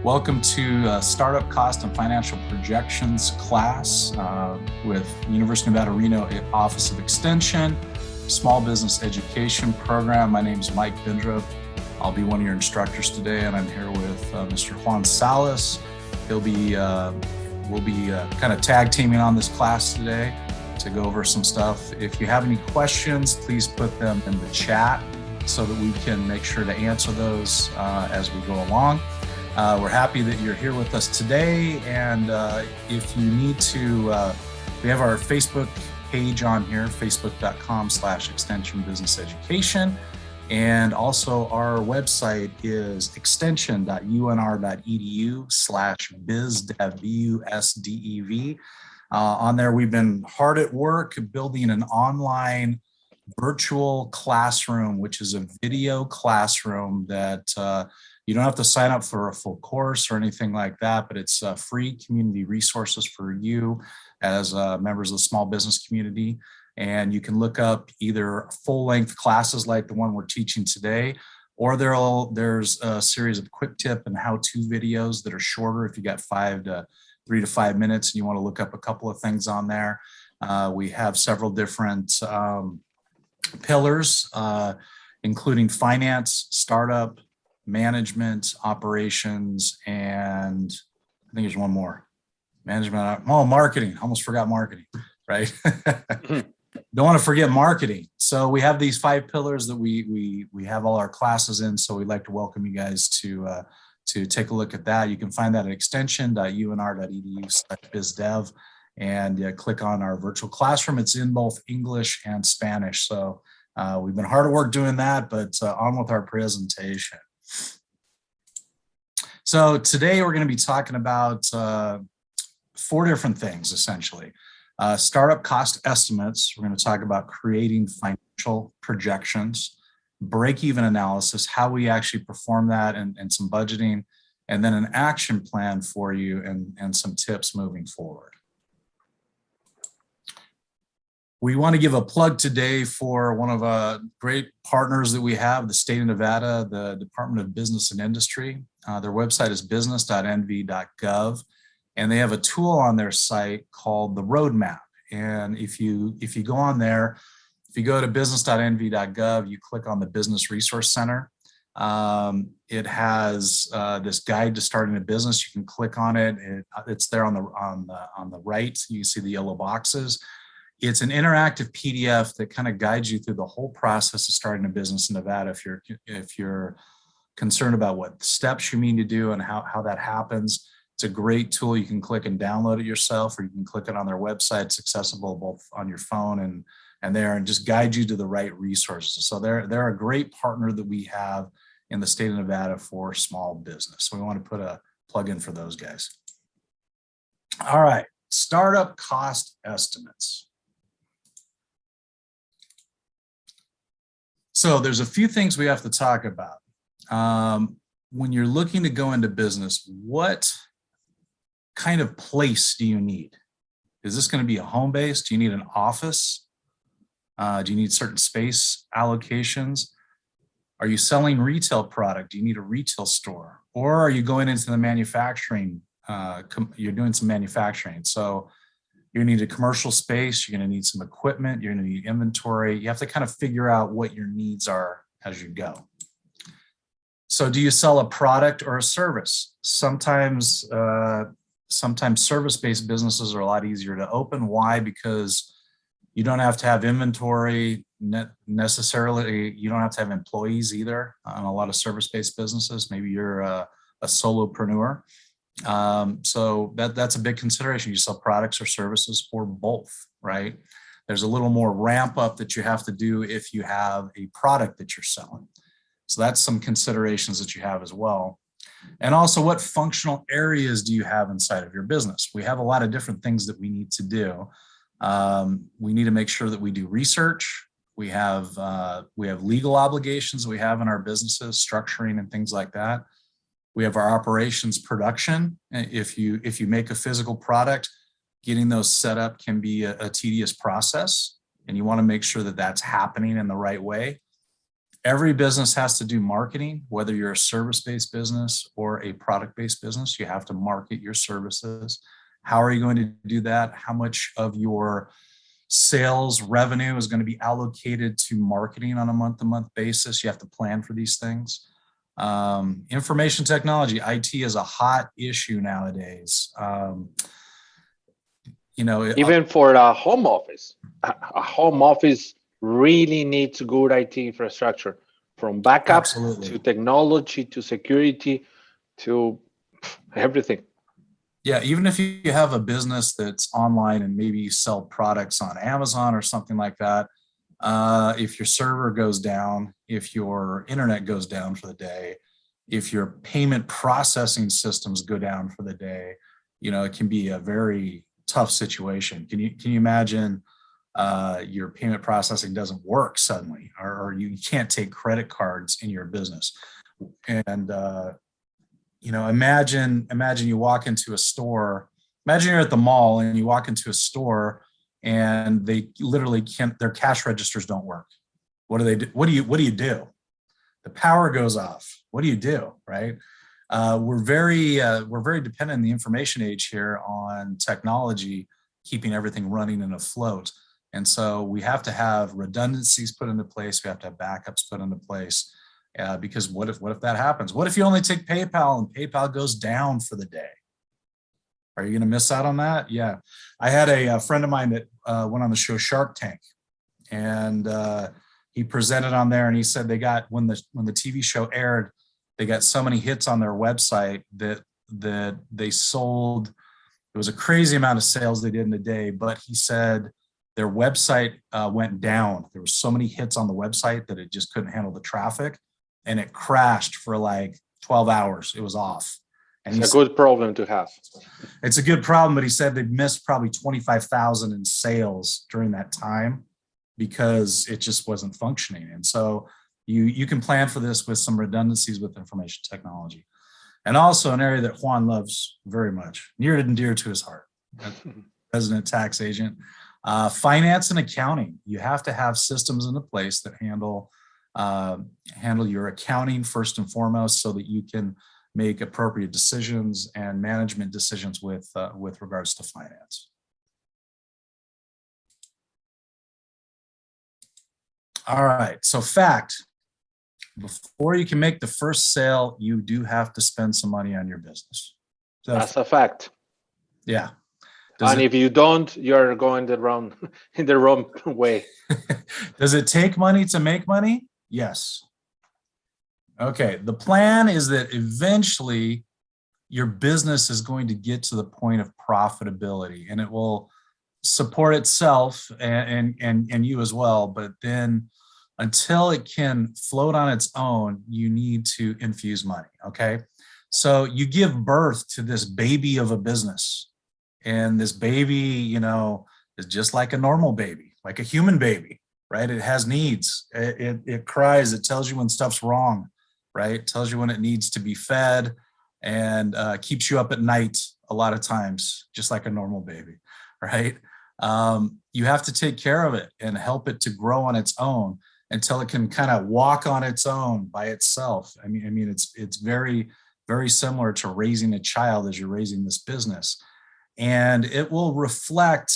Welcome to Startup Cost and Financial Projections class with University of Nevada, Reno Office of Extension, Small Business Education Program. My name is Mike Bindrup. I'll be one of your instructors today, and I'm here with Mr. Juan Salas. We'll be kind of tag teaming on this class today to go over some stuff. If you have any questions, please put them in the chat so that we can make sure to answer those as we go along. We're happy that you're here with us today, and if you need to, we have our Facebook page on here, facebook.com/extension-business-education, and also our website is extension.unr.edu/BusDev, BUSDEV. On there, we've been hard at work building an online virtual classroom, which is a video classroom that you don't have to sign up for a full course or anything like that, but it's free community resources for you as members of the small business community. And you can look up either full-length classes like the one we're teaching today, or there's a series of quick tip and how-to videos that are shorter if you got 3 to 5 minutes and you want to look up a couple of things on there. We have several different pillars, including finance, startup, management, operations, and I think there's one more. Marketing. Almost forgot marketing, right? Don't want to forget marketing. So we have these 5 pillars that we have all our classes in. So we'd like to welcome you guys to take a look at that. You can find that at extension.unr.edu/bizdev and click on our virtual classroom. It's in both English and Spanish. So we've been hard at work doing that, but on with our presentation. So today we're going to be talking about 4 different things, essentially. Startup cost estimates. We're going to talk about creating financial projections, break-even analysis, how we actually perform that, and some budgeting, and then an action plan for you and some tips moving forward. We want to give a plug today for one of our great partners that we have, the state of Nevada, the Department of Business and Industry. Their website is business.nv.gov, and they have a tool on their site called the Roadmap. And if you go on there, if you go to business.nv.gov, you click on the Business Resource Center. It has this guide to starting a business. You can click on it. It's there on the right. You see the yellow boxes. It's an interactive PDF that kind of guides you through the whole process of starting a business in Nevada. If you're concerned about what steps you need to do and how that happens, it's a great tool. You can click and download it yourself, or you can click it on their website. It's accessible both on your phone and there, and just guide you to the right resources. So they're a great partner that we have in the state of Nevada for small business. So we want to put a plug in for those guys. All right, startup cost estimates. So there's a few things we have to talk about. When you're looking to go into business, what kind of place do you need? Is this going to be a home base? Do you need an office? Do you need certain space allocations? Are you selling retail product? Do you need a retail store? Or are you going into the manufacturing? You're doing some manufacturing. So you need a commercial space, you're going to need some equipment, you're going to need inventory. You have to kind of figure out what your needs are as you go. So do you sell a product or a service? Sometimes service-based businesses are a lot easier to open. Why? Because you don't have to have inventory necessarily. You don't have to have employees either on a lot of service-based businesses. Maybe you're a solopreneur. So that's a big consideration. You sell products or services or both, right? There's a little more ramp up that you have to do if you have a product that you're selling. So that's some considerations that you have as well. And also, what functional areas do you have inside of your business? We have a lot of different things that we need to do. We need to make sure that we do research. We have legal obligations we have in our businesses, structuring and things like that. We have our operations production. If you make a physical product, getting those set up can be a tedious process, and you want to make sure that that's happening in the right way. Every business has to do marketing, whether you're a service-based business or a product-based business. You have to market your services. How are you going to do that? How much of your sales revenue is going to be allocated to marketing on a month-to-month basis? You have to plan for these things. Information technology, IT is a hot issue nowadays. Even for a home office really needs good IT infrastructure, from backup Absolutely. to technology to security to everything. Yeah, even if you have a business that's online and maybe you sell products on Amazon or something like that, if your server goes down, if your internet goes down for the day, if your payment processing systems go down for the day, it can be a very tough situation. Can you imagine your payment processing doesn't work suddenly, or you can't take credit cards in your business? And imagine you walk into a store. Imagine you're at the mall and you walk into a store and they literally can't. Their cash registers don't work. What do they do? What do you do? The power goes off. What do you do? Right? We're very dependent in the information age here on technology keeping everything running and afloat. And so we have to have redundancies put into place. We have to have backups put into place. Because what if that happens? What if you only take PayPal and PayPal goes down for the day? Are you going to miss out on that? Yeah. I had a friend of mine that went on the show Shark Tank, and he presented on there, and he said they got, when the TV show aired, they got so many hits on their website that they sold. It was a crazy amount of sales they did in a day, but he said their website went down. There were so many hits on the website that it just couldn't handle the traffic, and it crashed for like 12 hours. It was off. And it's a good problem to have. It's a good problem, but he said they missed probably 25,000 in sales during that time because it just wasn't functioning. And so you can plan for this with some redundancies with information technology. And also an area that Juan loves very much, near and dear to his heart, resident tax agent, finance and accounting. You have to have systems into place that handle your accounting first and foremost, so that you can make appropriate decisions and management decisions with regards to finance. All right, so fact, before you can make the first sale, you do have to spend some money on your business. That's a fact. Yeah. And if you don't, you're going in the wrong way. Does it take money to make money? Yes. Okay, the plan is that eventually your business is going to get to the point of profitability, and it will support itself and you as well. But then until it can float on its own, you need to infuse money, okay? So you give birth to this baby of a business, and this baby, is just like a normal baby, like a human baby, right? It has needs. It cries. It tells you when stuff's wrong, right? It tells you when it needs to be fed, and keeps you up at night a lot of times, just like a normal baby, right? You have to take care of it and help it to grow on its own until it can kind of walk on its own by itself. I mean, it's very, very similar to raising a child as you're raising this business. And it will reflect,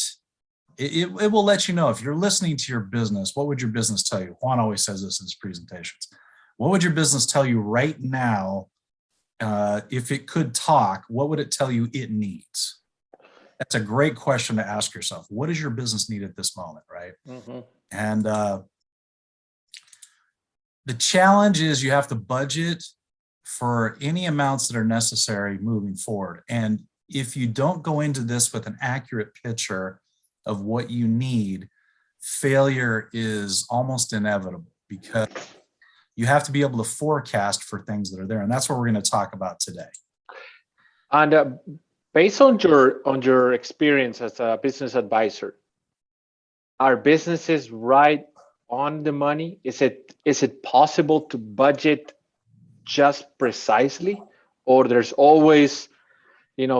it will let you know if you're listening to your business. What would your business tell you? Juan always says this in his presentations. What would your business tell you right now? If it could talk, what would it tell you it needs? That's a great question to ask yourself. What does your business need at this moment, right? Mm-hmm. And the challenge is you have to budget for any amounts that are necessary moving forward. And if you don't go into this with an accurate picture of what you need, failure is almost inevitable, because you have to be able to forecast for things that are there. And that's what we're going to talk about today. And based on your experience as a business advisor, are businesses right on the money? Is it possible to budget just precisely, or there's always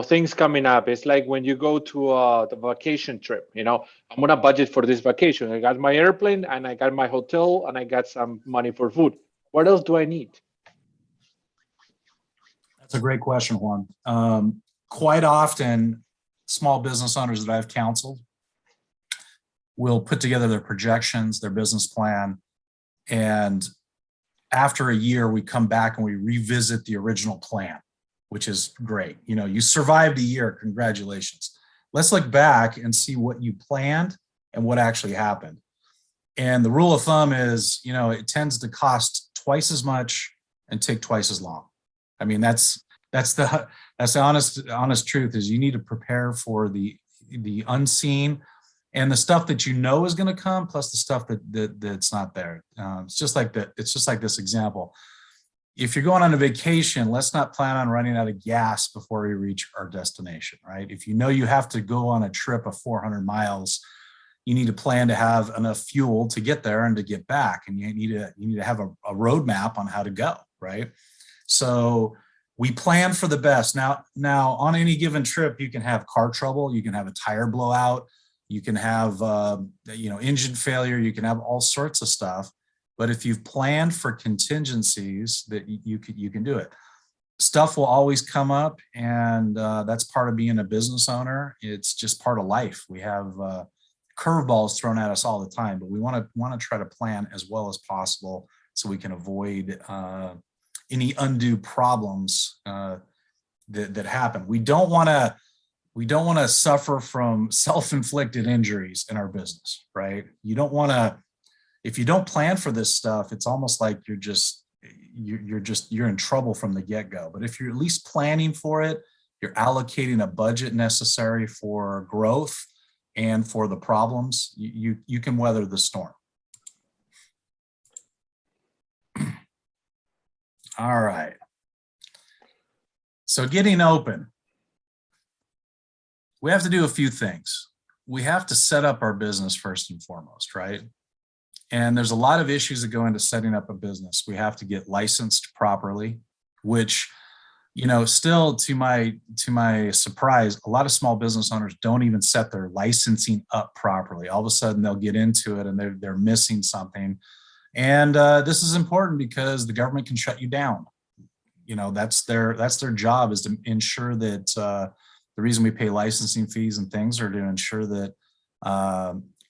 things coming up. It's like when you go to the vacation trip, I'm going to budget for this vacation. I got my airplane and I got my hotel and I got some money for food. What else do I need? That's a great question, Juan. Quite often, small business owners that I've counseled will put together their projections, their business plan, and after a year, we come back and we revisit the original plan, which is great. You survived a year, congratulations. Let's look back and see what you planned and what actually happened. And the rule of thumb is, it tends to cost twice as much and take twice as long. I mean, that's the honest truth is you need to prepare for the unseen and the stuff that is going to come, plus the stuff that's not there. It's just like this example. If you're going on a vacation, let's not plan on running out of gas before we reach our destination, right? If you have to go on a trip of 400 miles, you need to plan to have enough fuel to get there and to get back, and you need to have a roadmap on how to go, right? So we plan for the best. Now on any given trip, you can have car trouble, you can have a tire blowout, you can have engine failure, you can have all sorts of stuff. But if you've planned for contingencies, that you can do it. Stuff will always come up, and that's part of being a business owner. It's just part of life. We have curveballs thrown at us all the time, but we want to try to plan as well as possible so we can avoid any undue problems that happen. We don't want to suffer from self-inflicted injuries in our business, right? You don't want to. If you don't plan for this stuff, it's almost like you're in trouble from the get-go. But if you're at least planning for it, you're allocating a budget necessary for growth and for the problems, you can weather the storm. All right. So getting open. We have to do a few things. We have to set up our business first and foremost, right? And there's a lot of issues that go into setting up a business. We have to get licensed properly, which, still to my surprise, a lot of small business owners don't even set their licensing up properly. All of a sudden they'll get into it and they're missing something. And this is important because the government can shut you down. That's their job, is to ensure that the reason we pay licensing fees and things are to ensure that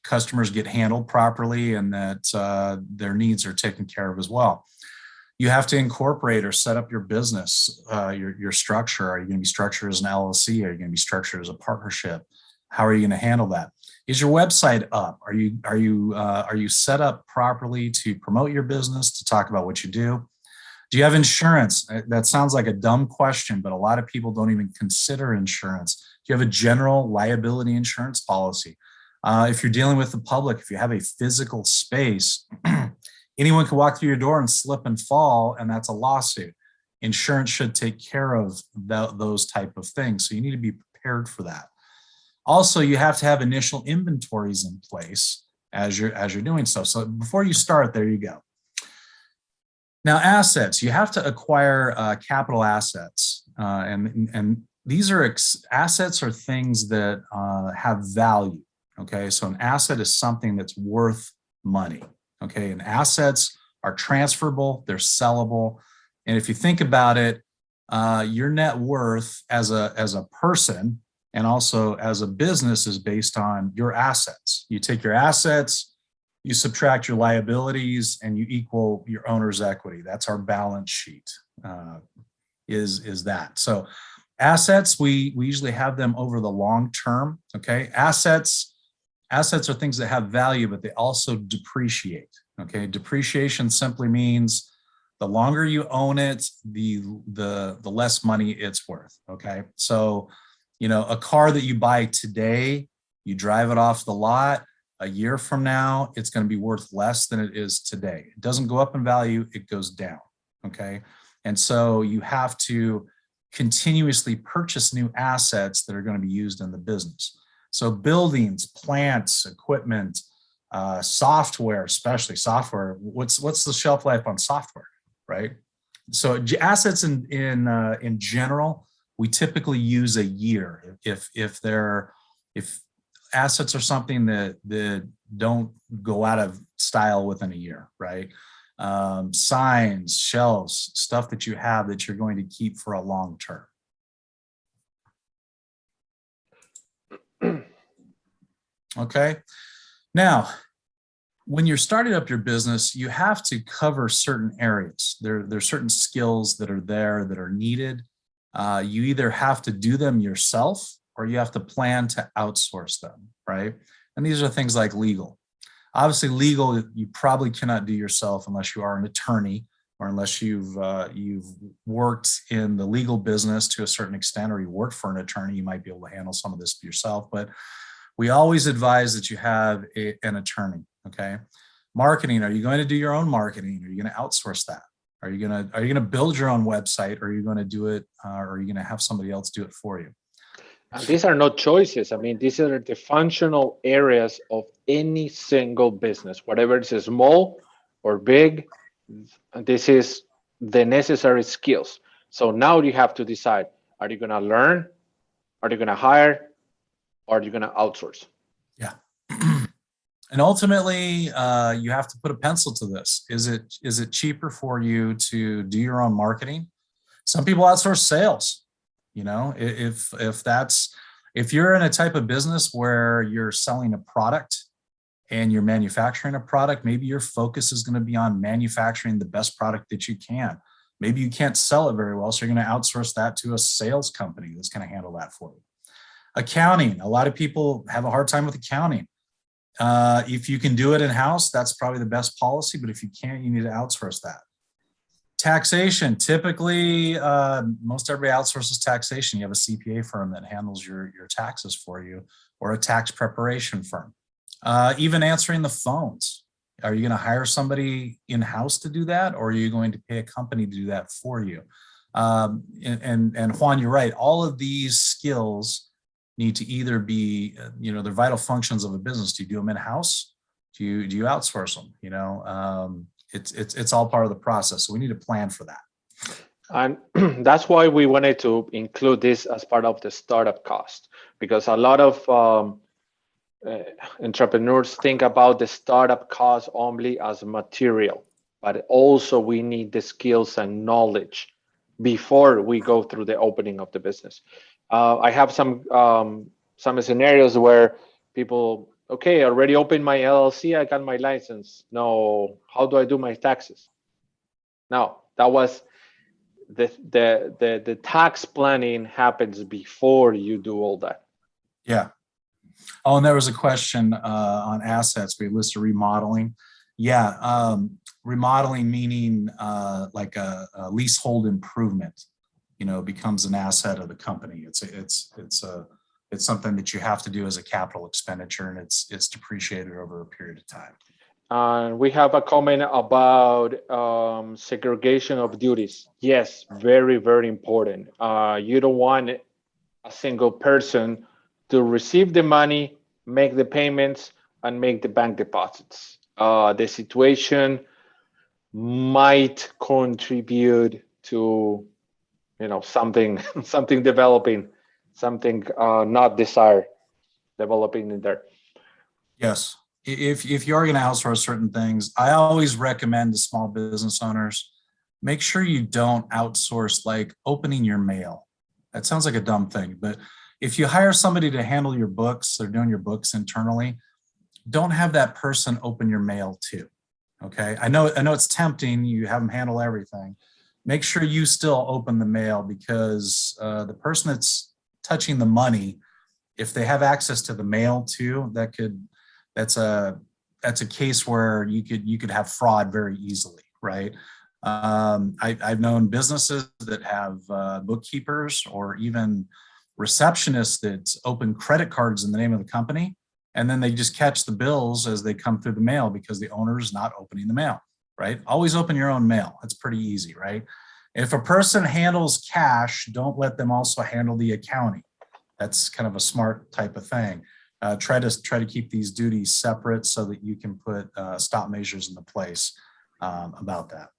customers get handled properly and that their needs are taken care of as well. You have to incorporate or set up your business, your structure. Are you going to be structured as an LLC? Are you going to be structured as a partnership? How are you going to handle that? Is your website up? Are you set up properly to promote your business, to talk about what you do? Do you have insurance? That sounds like a dumb question, but a lot of people don't even consider insurance. Do you have a general liability insurance policy? If you're dealing with the public, if you have a physical space, anyone can walk through your door and slip and fall, and that's a lawsuit. Insurance should take care of those type of things. So you need to be prepared for that. Also, you have to have initial inventories in place as you're doing so. So before you start, there you go. Now, assets. You have to acquire capital assets, and these are assets are things that have value. Okay, so an asset is something that's worth money. Okay, and assets are transferable, they're sellable, and if you think about it, your net worth as a person and also as a business is based on your assets. You take your assets, you subtract your liabilities, and you equal your owner's equity. That's our balance sheet. Is that so? Assets, we usually have them over the long term. Okay, assets are things that have value, but they also depreciate. Okay, depreciation simply means the longer you own it, the less money it's worth. Okay, so a car that you buy today, you drive it off the lot, a year from now, it's going to be worth less than it is today. It doesn't go up in value, it goes down. Okay, and so you have to continuously purchase new assets that are going to be used in the business. So buildings, plants, equipment, software, especially software. What's the shelf life on software, right? So assets in general, we typically use a year. If assets are something that don't go out of style within a year, right? Signs, shelves, stuff that you have that you're going to keep for a long term. Okay. Now, when you're starting up your business, you have to cover certain areas. There's certain skills that are there that are needed. You either have to do them yourself or you have to plan to outsource them, right? And these are things like legal. Obviously, legal, you probably cannot do yourself unless you are an attorney or unless you've worked in the legal business to a certain extent, or you work for an attorney, you might be able to handle some of this yourself. But we always advise that you have an attorney, okay? Marketing, are you going to do your own marketing? Are you going to outsource that? Are you going to build your own website, or are you going to do it, or are you going to have somebody else do it for you? And these are not choices. I mean, these are the functional areas of any single business, whatever it's small or big. This is the necessary skills. So now you have to decide, are you going to learn? Are you going to hire? Or are you going to outsource? Yeah. And ultimately, you have to put a pencil to this. Is it cheaper for you to do your own marketing? Some people outsource sales. You know, if you're in a type of business where you're selling a product and you're manufacturing a product, maybe your focus is going to be on manufacturing the best product that you can. Maybe you can't sell it very well, so you're going to outsource that to a sales company that's going to handle that for you. Accounting, a lot of people have a hard time with accounting. If you can do it in-house, that's probably the best policy, but if you can't, you need to outsource that. Taxation, typically, most everybody outsources taxation. You have a CPA firm that handles your taxes for you, or a tax preparation firm. Even answering the phones. Are you going to hire somebody in-house to do that, or are you going to pay a company to do that for you? And Juan, you're right. All of these skills need to either be, they're vital functions of a business. Do you do them in-house? Do you outsource them? It's all part of the process. So we need to plan for that. And that's why we wanted to include this as part of the startup cost, because a lot of entrepreneurs think about the startup cost only as material, but also we need the skills and knowledge before we go through the opening of the business. I have some scenarios where people, okay, I already opened my LLC, I got my license. No, how do I do my taxes? Now, that was the tax planning happens before you do all that. Yeah. Oh, and there was a question on assets. We listed remodeling. Yeah, remodeling meaning like a leasehold improvement, becomes an asset of the company. It's something that you have to do as a capital expenditure, and it's depreciated over a period of time. We have a comment about segregation of duties. Yes, very, very important. You don't want a single person to receive the money, make the payments, and make the bank deposits. The situation might contribute to, something developing, something not desired developing in there. Yes. If you are going to outsource certain things, I always recommend to small business owners, make sure you don't outsource like opening your mail. That sounds like a dumb thing, but if you hire somebody to handle your books, they're doing your books internally, don't have that person open your mail too. Okay. I know it's tempting. You have them handle everything. Make sure you still open the mail, because the person that's touching the money, if they have access to the mail too, that's a case where you could have fraud very easily, right? I've known businesses that have bookkeepers or even receptionists that open credit cards in the name of the company, and then they just catch the bills as they come through the mail because the owner is not opening the mail, right? Always open your own mail. That's pretty easy, right? If a person handles cash, don't let them also handle the accounting. That's kind of a smart type of thing. Try to keep these duties separate so that you can put stop measures into place about that.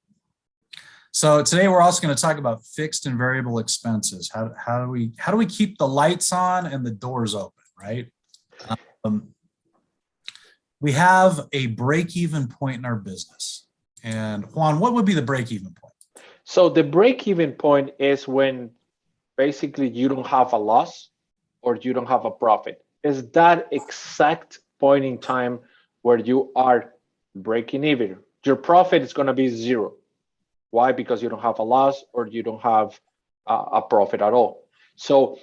So today we're also going to talk about fixed and variable expenses. How do we keep the lights on and the doors open, right? We have a break-even point in our business. And Juan, what would be the break-even point? So the break-even point is when basically you don't have a loss or you don't have a profit. It's that exact point in time where you are breaking even. Your profit is going to be zero. Why? Because you don't have a loss or you don't have a profit at all. So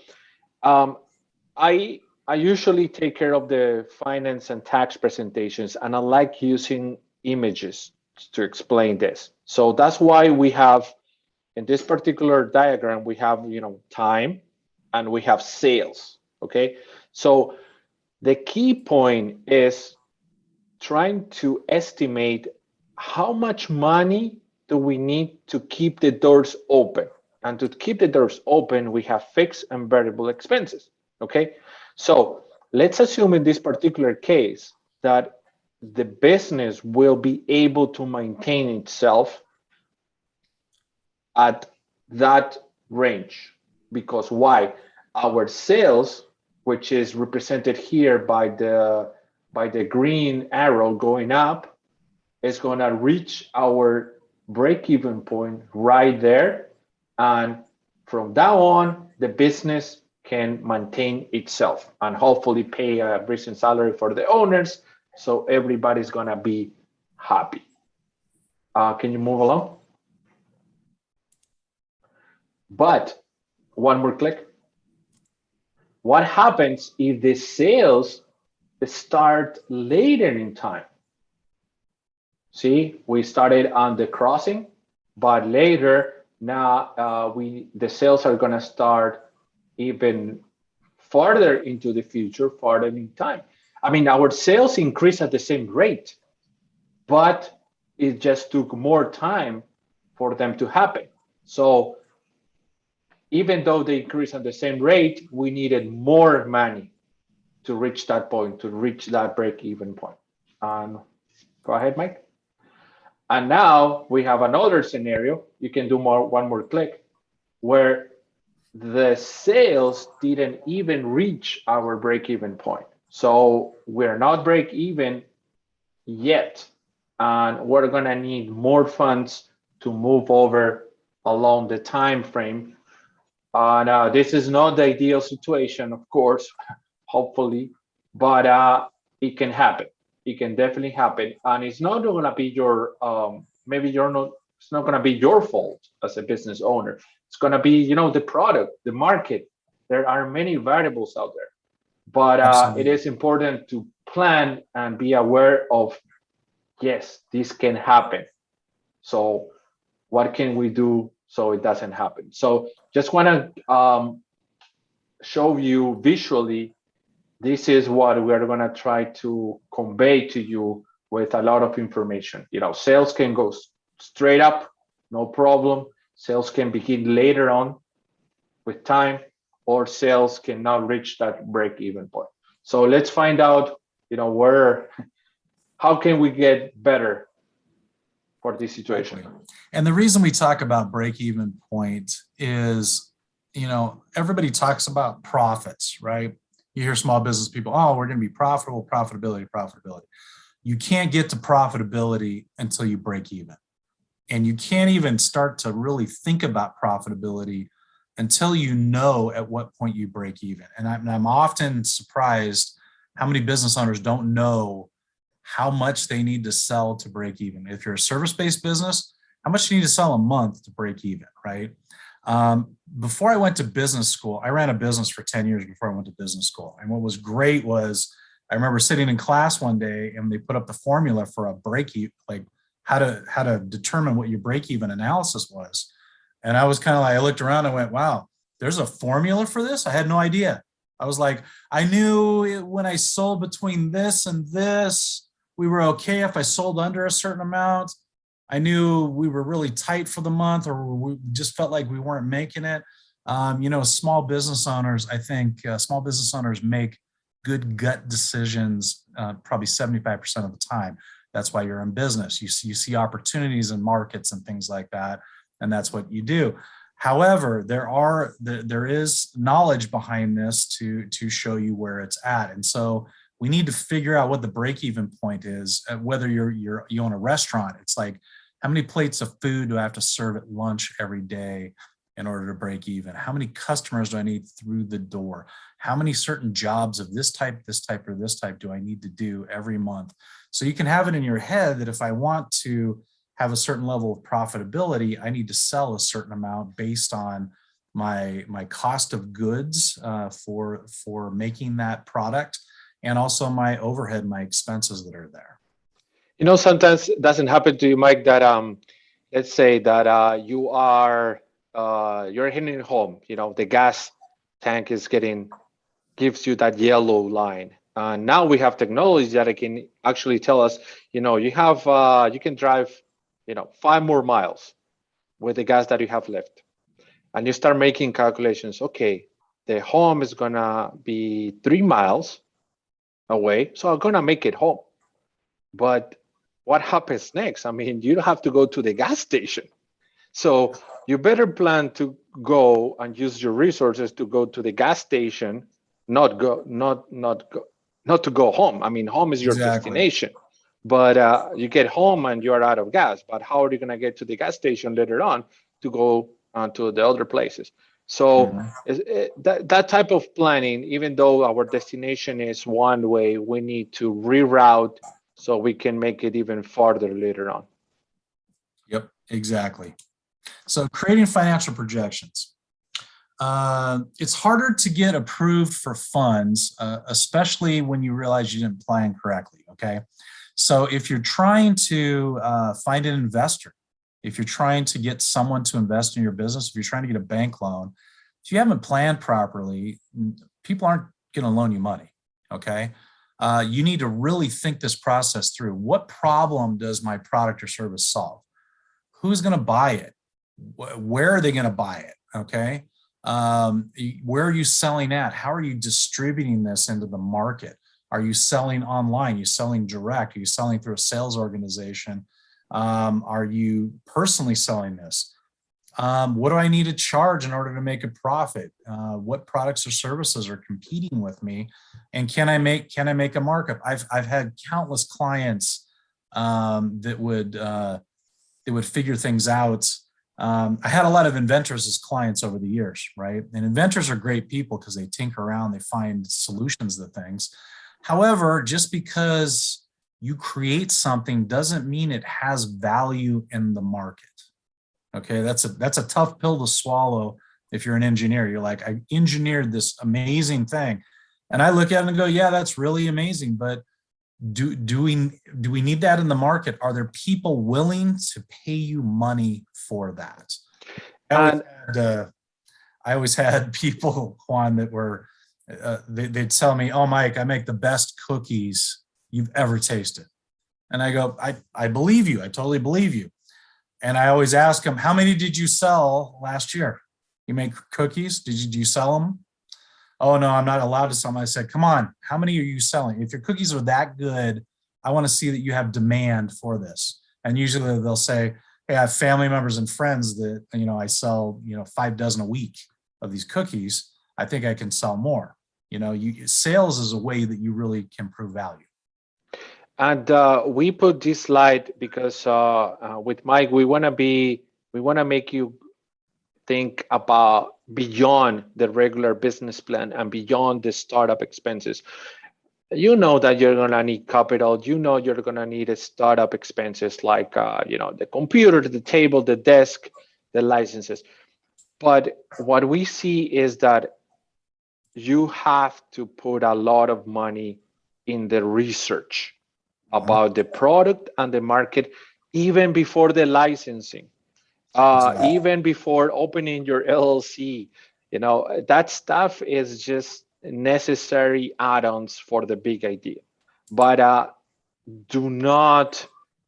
I usually take care of the finance and tax presentations, and I like using images to explain this. So that's why we have, in this particular diagram, we have, time and we have sales, okay? So the key point is trying to estimate how much money do we need to keep the doors open. And to keep the doors open, we have fixed and variable expenses, okay? So let's assume in this particular case that the business will be able to maintain itself at that range. Because why? Our sales, which is represented here by the green arrow going up, is going to reach our break-even point right there. And from now on, the business can maintain itself and hopefully pay a decent salary for the owners. So everybody's going to be happy. Can you move along? But one more click. What happens if the sales start later in time? See, we started on the crossing, but later now the sales are going to start even farther into the future, farther in time. I mean, our sales increase at the same rate, but it just took more time for them to happen. So even though they increase at the same rate, we needed more money to reach that point, to reach that break-even point. Go ahead, Mike. And now we have another scenario. You can do one more click, where the sales didn't even reach our break-even point. So we're not break-even yet, and we're gonna need more funds to move over along the time frame. Now, this is not the ideal situation, of course, hopefully, but it can happen. It can definitely happen, and it's not going to be your it's not going to be your fault as a business owner. It's going to be the product, the market. There are many variables out there, but it is important to plan and be aware of, yes, this can happen. So what can we do so it doesn't happen? So just want to show you visually. This is what we're going to try to convey to you with a lot of information. Sales can go straight up, no problem. Sales can begin later on with time, or sales cannot reach that break-even point. So let's find out, how can we get better for this situation? And the reason we talk about break-even point is, everybody talks about profits, right? You hear small business people, oh, we're going to be profitable, profitability. You can't get to profitability until you break even. And you can't even start to really think about profitability until you know at what point you break even. And I'm often surprised how many business owners don't know how much they need to sell to break even. If you're a service-based business, how much do you need to sell a month to break even, right? Before I went to business school, I ran a business for 10 years before I went to business school. And what was great was I remember sitting in class one day and they put up the formula for a break even, like how to determine what your break even analysis was. And I was kind of like, I looked around and went, wow, there's a formula for this? I had no idea. I was like, I knew when I sold between this and this, we were okay if I sold under a certain amount. I knew we were really tight for the month, or we just felt like we weren't making it. Small business owners, I think small business owners make good gut decisions probably 75% of the time. That's why you're in business. You see opportunities in markets and things like that. and that's what you do. However, there is knowledge behind this to show you where it's at. And so we need to figure out what the break-even point is. Whether you own a restaurant, it's like, how many plates of food do I have to serve at lunch every day in order to break even? How many customers do I need through the door? How many certain jobs of this type, or this type do I need to do every month? So you can have it in your head that if I want to have a certain level of profitability, I need to sell a certain amount based on my cost of goods for making that product, and also my overhead, my expenses that are there. You know, sometimes it doesn't happen to you, Mike, that let's say that you're heading home. You know, the gas tank gives you that yellow line. Now we have technology that can actually tell us, you know, you can drive, 5 more miles with the gas that you have left, and you start making calculations. Okay, the home is gonna be 3 miles away, so I'm gonna make it home. But what happens next? I mean, you have to go to the gas station. So you better plan to go and use your resources to go to the gas station, not to go home. I mean, home is your destination, but you get home and you're out of gas. But how are you going to get to the gas station later on to go to the other places? So that type of planning, even though our destination is one way, we need to reroute so we can make it even farther later on. Yep, exactly. So creating financial projections. It's harder to get approved for funds, especially when you realize you didn't plan correctly, okay? So if you're trying to find an investor, if you're trying to get someone to invest in your business, if you're trying to get a bank loan, if you haven't planned properly, people aren't going to loan you money, okay? You need to really think this process through. What problem does my product or service solve? Who's going to buy it? Where are they going to buy it? Okay. Where are you selling at? How are you distributing this into the market? Are you selling online? Are you selling direct? Are you selling through a sales organization? Are you personally selling this? What do I need to charge in order to make a profit? What products or services are competing with me? And can I make a markup? I've had countless clients that would figure things out. I had a lot of inventors as clients over the years, right? And inventors are great people because they tinker around, they find solutions to things. However, just because you create something doesn't mean it has value in the market. Okay, that's a tough pill to swallow if you're an engineer. You're like, I engineered this amazing thing. And I look at it and go, yeah, that's really amazing, but do we need that in the market? Are there people willing to pay you money for that? I always had people, Juan, that were they'd tell me, oh, Mike, I make the best cookies you've ever tasted. And I go, I believe you. I totally believe you. And I always ask them, how many did you sell last year? You make cookies? Do you sell them? Oh, no, I'm not allowed to sell them. I said, come on, how many are you selling? If your cookies are that good, I want to see that you have demand for this. And usually they'll say, hey, I have family members and friends that, I sell, 5 dozen a week of these cookies. I think I can sell more. Sales is a way that you really can prove value. And we put this slide because with Mike, we want to make you think about beyond the regular business plan and beyond the startup expenses. You know that you're going to need capital. You know you're going to need a startup expenses like the computer, the table, the desk, the licenses. But what we see is that you have to put a lot of money in the research about the product and the market, even before the licensing, even before opening your LLC. That stuff is just necessary add-ons for the big idea. But do not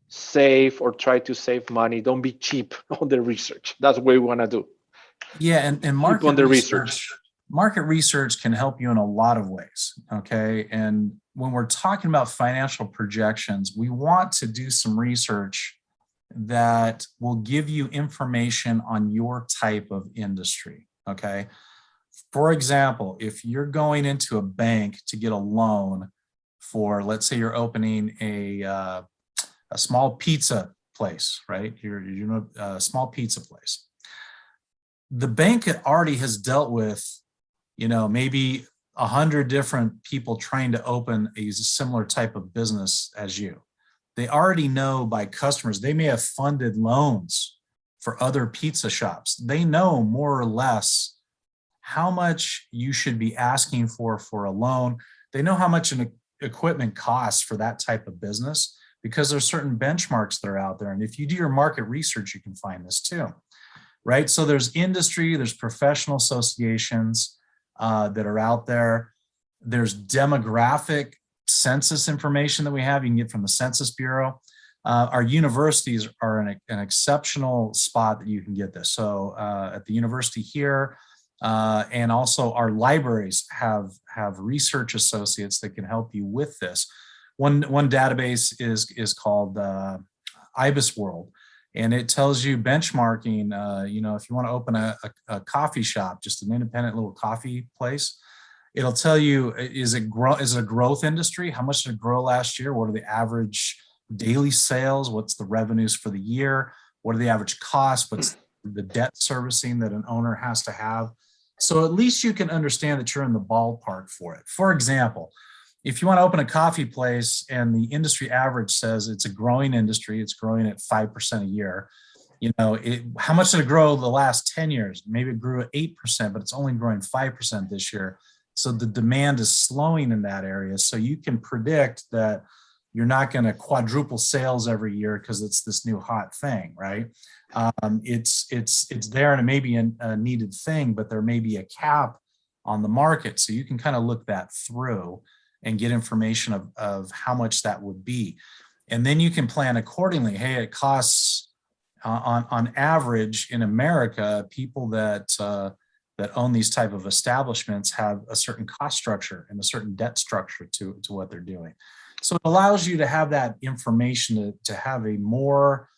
save or try to save money. Don't be cheap on the research. That's what we want to do. Yeah, and market research can help you in a lot of ways, okay? And when we're talking about financial projections, we want to do some research that will give you information on your type of industry, okay? For example, if you're going into a bank to get a loan for, let's say you're opening a small pizza place, right? You're a small pizza place. The bank already has dealt with, maybe 100 different people trying to open a similar type of business as you. They already know by customers, they may have funded loans for other pizza shops. They know more or less how much you should be asking for a loan. They know how much an equipment costs for that type of business because there's certain benchmarks that are out there. And if you do your market research, you can find this too, right? So there's industry, there's professional associations that are out there. There's demographic census information that we have, you can get from the Census Bureau. Our universities are an exceptional spot that you can get this. So at the university here, and also our libraries have research associates that can help you with this. One database is called IBIS World, and it tells you benchmarking. If you want to open a coffee shop, just an independent little coffee place, it'll tell you, is it a growth industry? How much did it grow last year? What are the average daily sales? What's the revenues for the year? What are the average costs? What's the debt servicing that an owner has to have? So at least you can understand that you're in the ballpark for it. For example, if you want to open a coffee place and the industry average says it's a growing industry, it's growing at 5% a year, how much did it grow the last 10 years? Maybe it grew at 8%, but it's only growing 5% this year. So the demand is slowing in that area. So you can predict that you're not going to quadruple sales every year because it's this new hot thing, right? It's there, and it may be a needed thing, but there may be a cap on the market. So you can kind of look that through and get information of how much that would be. And then you can plan accordingly. Hey, it costs on average in America, people that own these type of establishments have a certain cost structure and a certain debt structure to what they're doing. So it allows you to have that information to have a more,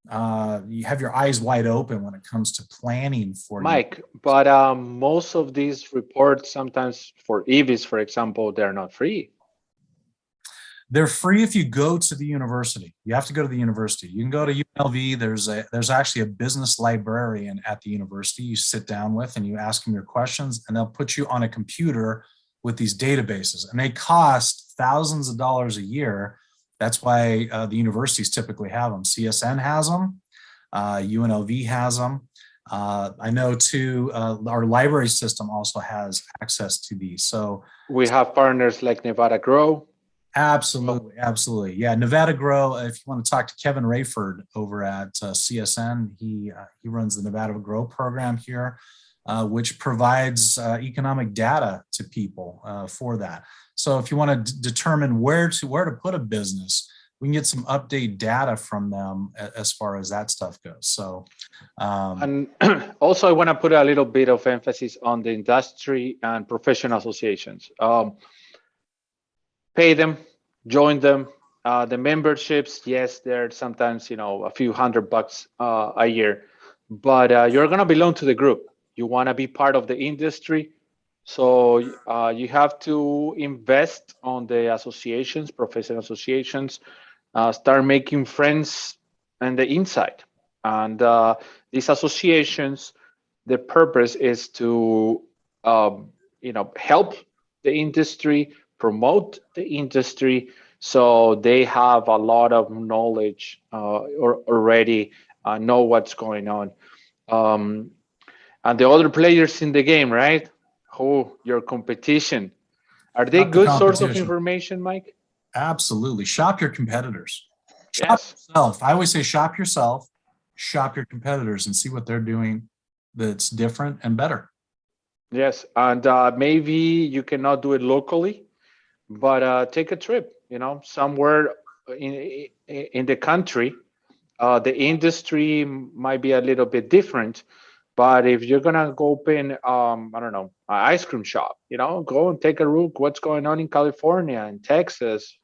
you have your eyes wide open when it comes to planning for Mike, but most of these reports, sometimes for EVs, for example, they're not free. They're free if you go to the university. You have to go to the university. You can go to UNLV. There's actually a business librarian at the university you sit down with and you ask them your questions, and they'll put you on a computer with these databases, and they cost thousands of dollars a year. That's why the universities typically have them. CSN has them. UNLV has them. I know too, our library system also has access to these. So we have partners like Nevada Grow. Absolutely, absolutely. Yeah, Nevada Grow, if you want to talk to Kevin Rayford over at CSN, he runs the Nevada Grow program here, which provides economic data to people for that. So if you want to determine where to put a business, we can get some update data from them as far as that stuff goes. So, and also I want to put a little bit of emphasis on the industry and professional associations. Pay them, join them. The memberships, yes, they're sometimes a few $100 a year, but you're going to belong to the group. You want to be part of the industry, so you have to invest on the associations, professional associations. Start making friends on the inside, and these associations, the purpose is to help the industry, promote the industry, so they have a lot of knowledge or already know what's going on. And the other players in the game, right? Your competition. Are they good source of information, Mike? Absolutely. Shop your competitors. Shop Yes. yourself. I always say shop yourself, shop your competitors, and see what they're doing that's different and better. Yes, and maybe you cannot do it locally, but take a trip, somewhere in the country. The industry might be a little bit different, but if you're gonna go open, I don't know, an ice cream shop, go and take a look what's going on in California and Texas,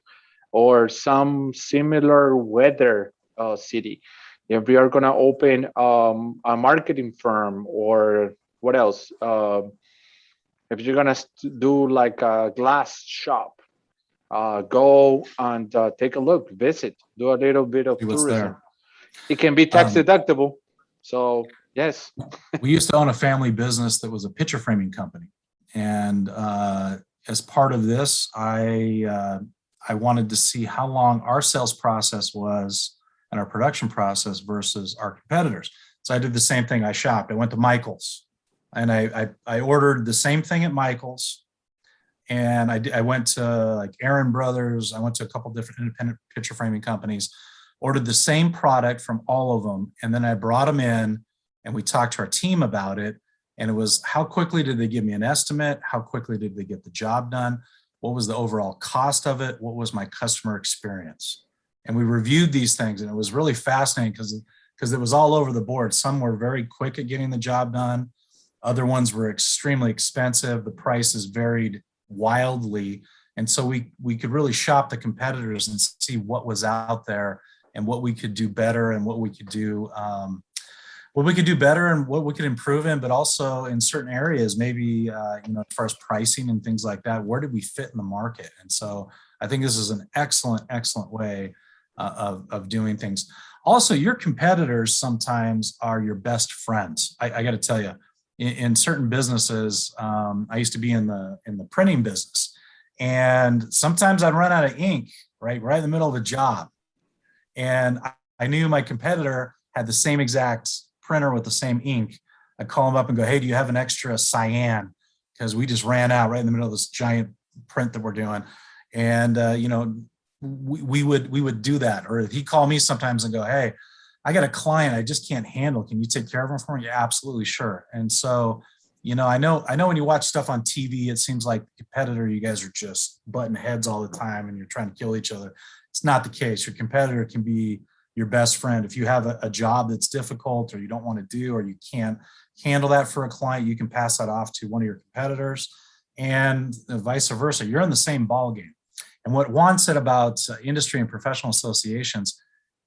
or some similar weather city. if we are going to open a marketing firm, or what else, if you're going to do like a glass shop, go and take a look, visit, do a little bit of See what's tourism. there. It can be tax deductible. So yes. We used to own a family business that was a picture framing company. And as part of this, I wanted to see how long our sales process was and our production process versus our competitors. So I did the same thing. I shopped. I went to Michael's, and I ordered the same thing at Michael's. And I went to like Aaron Brothers. I went to a couple different independent picture framing companies, ordered the same product from all of them. And then I brought them in and we talked to our team about it. And it was, how quickly did they give me an estimate? How quickly did they get the job done? What was the overall cost of it? What was my customer experience? And we reviewed these things, and it was really fascinating because it was all over the board. Some were very quick at getting the job done. Other ones were extremely expensive. The prices varied wildly. And so we could really shop the competitors and see what was out there and what we could do better and what we could do better and what we could improve in, but also in certain areas, maybe, as far as pricing and things like that, where did we fit in the market? And so I think this is an excellent, excellent way of doing things. Also, your competitors sometimes are your best friends. I got to tell you, in certain businesses, I used to be in the printing business, and sometimes I'd run out of ink right in the middle of a job. And I knew my competitor had the same exact printer with the same ink. I'd call them up and go, hey, do you have an extra cyan? Because we just ran out right in the middle of this giant print that we're doing. And, we would do that. Or he'd call me sometimes and go, hey, I got a client I just can't handle. Can you take care of him for me? Yeah, absolutely, sure. And so, I know when you watch stuff on TV, it seems like the competitor, you guys are just butting heads all the time and you're trying to kill each other. It's not the case. Your competitor can be your best friend. If you have a job that's difficult or you don't want to do, or you can't handle that for a client, you can pass that off to one of your competitors, and vice versa. You're in the same ballgame. And what Juan said about industry and professional associations,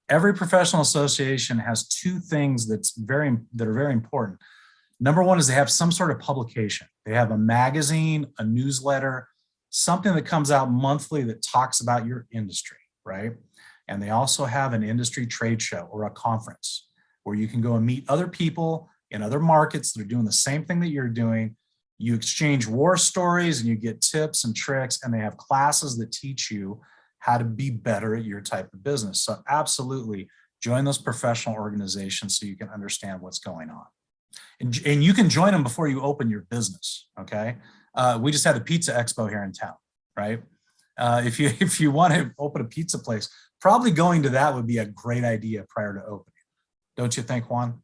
every professional association has two things that are very important. Number one is they have some sort of publication. They have a magazine, a newsletter, something that comes out monthly that talks about your industry, right? And they also have an industry trade show or a conference where you can go and meet other people in other markets that are doing the same thing that you're doing. You exchange war stories and you get tips and tricks, and they have classes that teach you how to be better at your type of business. So absolutely join those professional organizations so you can understand what's going on. And you can join them before you open your business, okay? We just had a pizza expo here in town, right? If you want to open a pizza place, probably going to that would be a great idea prior to opening. Don't you think, Juan?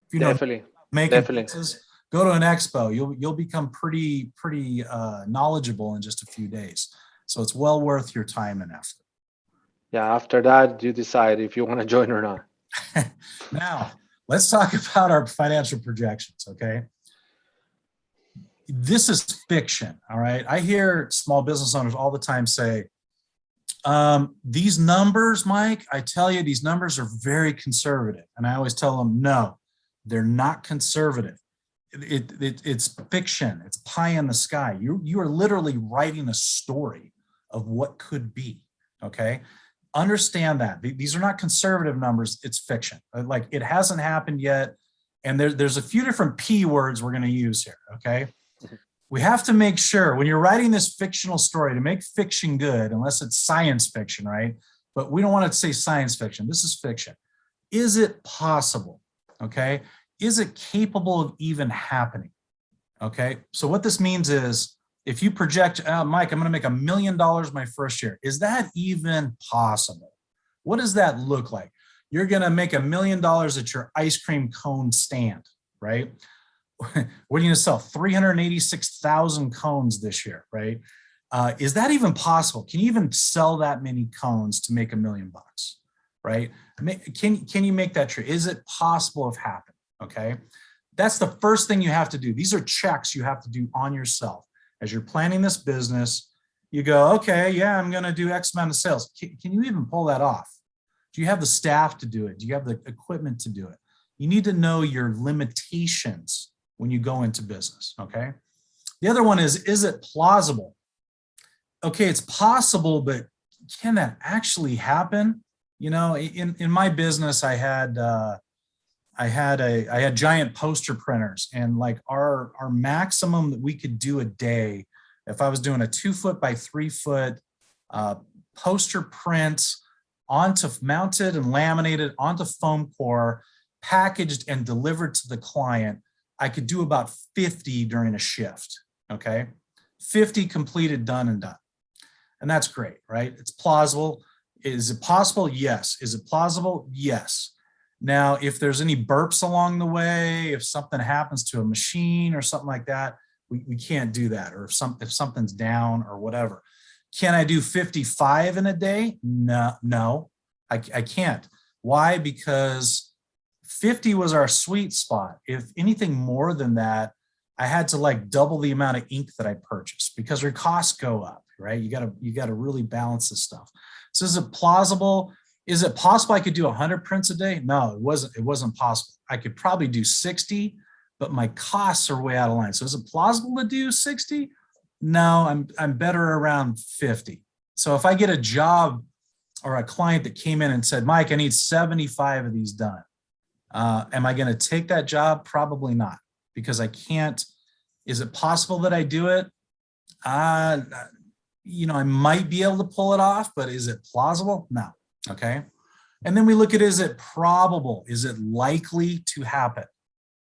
If you Definitely. Making pizzas, go to an expo. You'll become pretty knowledgeable in just a few days. So it's well worth your time and effort. Yeah, after that, you decide if you want to join or not. Now, let's talk about our financial projections, okay? This is fiction, all right? I hear small business owners all the time say, these numbers, Mike, I tell you, these numbers are very conservative. And I always tell them, no, they're not conservative. It's fiction. It's pie in the sky. You are literally writing a story of what could be, okay? Understand that. These are not conservative numbers. It's fiction. Like, it hasn't happened yet. And there's a few different P words we're going to use here, okay? We have to make sure when you're writing this fictional story, to make fiction good, unless it's science fiction, right? But we don't want to say science fiction. This is fiction. Is it possible? Okay. Is it capable of even happening? Okay. So what this means is, if you project, Mike, I'm going to make $1 million my first year. Is that even possible? What does that look like? You're going to make $1 million at your ice cream cone stand, right? What are you going to sell? 386,000 cones this year, right? Is that even possible? Can you even sell that many cones to make $1 million, right? Can you make that true? Is it possible of happening? Okay. That's the first thing you have to do. These are checks you have to do on yourself. As you're planning this business, you go, okay, yeah, I'm going to do X amount of sales. Can you even pull that off? Do you have the staff to do it? Do you have the equipment to do it? You need to know your limitations when you go into business, okay? The other one is it plausible? Okay, it's possible, but can that actually happen? You know, in my business, I had giant poster printers, and like our maximum that we could do a day, if I was doing a 2 foot by 3 foot poster print mounted and laminated onto foam core, packaged and delivered to the client, I could do about 50 during a shift, okay? 50 completed, done and done. And that's great, right? It's plausible. Is it possible? Yes. Is it plausible? Yes. Now, if there's any burps along the way, if something happens to a machine or something like that, we can't do that. Or if something's down or whatever. Can I do 55 in a day? No, I can't. Why? Because 50 was our sweet spot. If anything more than that, I had to like double the amount of ink that I purchased because your costs go up, right? You gotta really balance this stuff. So is it plausible? Is it possible I could do 100 prints a day? No, it wasn't possible. I could probably do 60, but my costs are way out of line. So is it plausible to do 60? No, I'm better around 50. So if I get a job or a client that came in and said, Mike, I need 75 of these done. Am I going to take that job? Probably not, because I can't. Is it possible that I do it? You know, I might be able to pull it off, but is it plausible? No. Okay. And then we look at, is it probable? Is it likely to happen?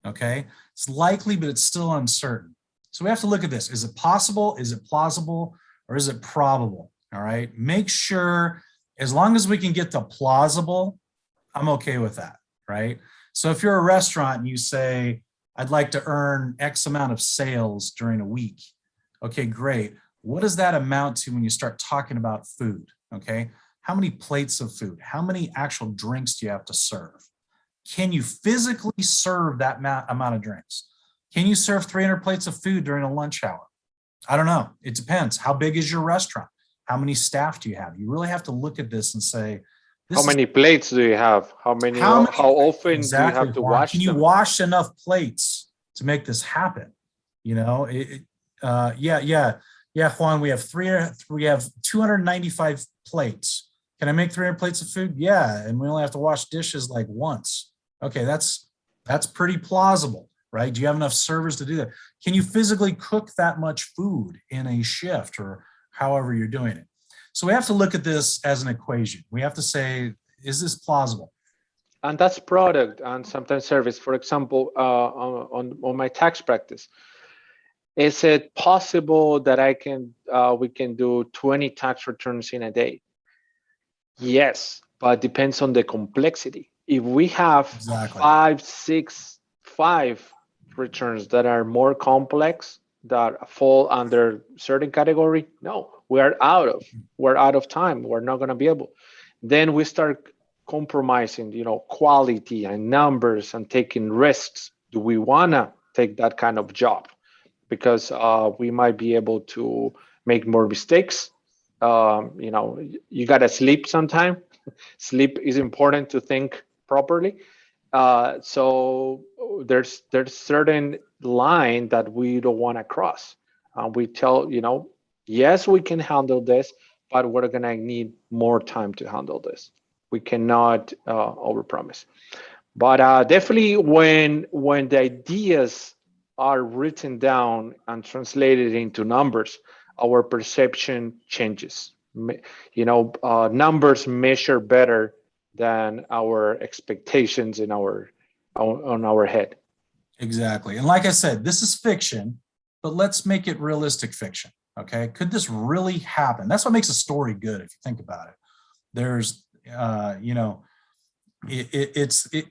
Okay. It's likely, but it's still uncertain. So we have to look at this. Is it possible? Is it plausible? Or is it probable? All right. Make sure, as long as we can get to plausible, I'm okay with that. Right. So if you're a restaurant and you say, I'd like to earn X amount of sales during a week. Okay, great. What does that amount to when you start talking about food? Okay. How many plates of food? How many actual drinks do you have to serve? Can you physically serve that amount of drinks? Can you serve 300 plates of food during a lunch hour? I don't know. It depends. How big is your restaurant? How many staff do you have? You really have to look at this and say, how many plates do you have? How often exactly, do you have to Juan, wash can you them? wash enough plates to make this happen? You know, yeah, Juan, we have 295 plates. Can I make 300 plates of food? Yeah, and we only have to wash dishes like once. Okay, that's pretty plausible, right? Do you have enough servers to do that? Can you physically cook that much food in a shift or however you're doing it? So we have to look at this as an equation. We have to say, is this plausible? And that's product and sometimes service. For example, on my tax practice, is it possible that we can do 20 tax returns in a day? Yes, but it depends on the complexity. If we have five returns that are more complex, that fall under certain category, no, we're out of time. We're not going to be able. Then we start compromising, quality and numbers and taking risks. Do we want to take that kind of job? Because we might be able to make more mistakes. You got to sleep sometime. Sleep is important to think properly. So there's certain line that we don't want to cross. We tell, yes, we can handle this, but we're going to need more time to handle this. We cannot overpromise. But definitely when the ideas are written down and translated into numbers, our perception changes. Numbers measure better than our expectations on our head. Exactly. And like I said, this is fiction, but let's make it realistic fiction. Okay. Could this really happen? That's what makes a story good. If you think about it, there's,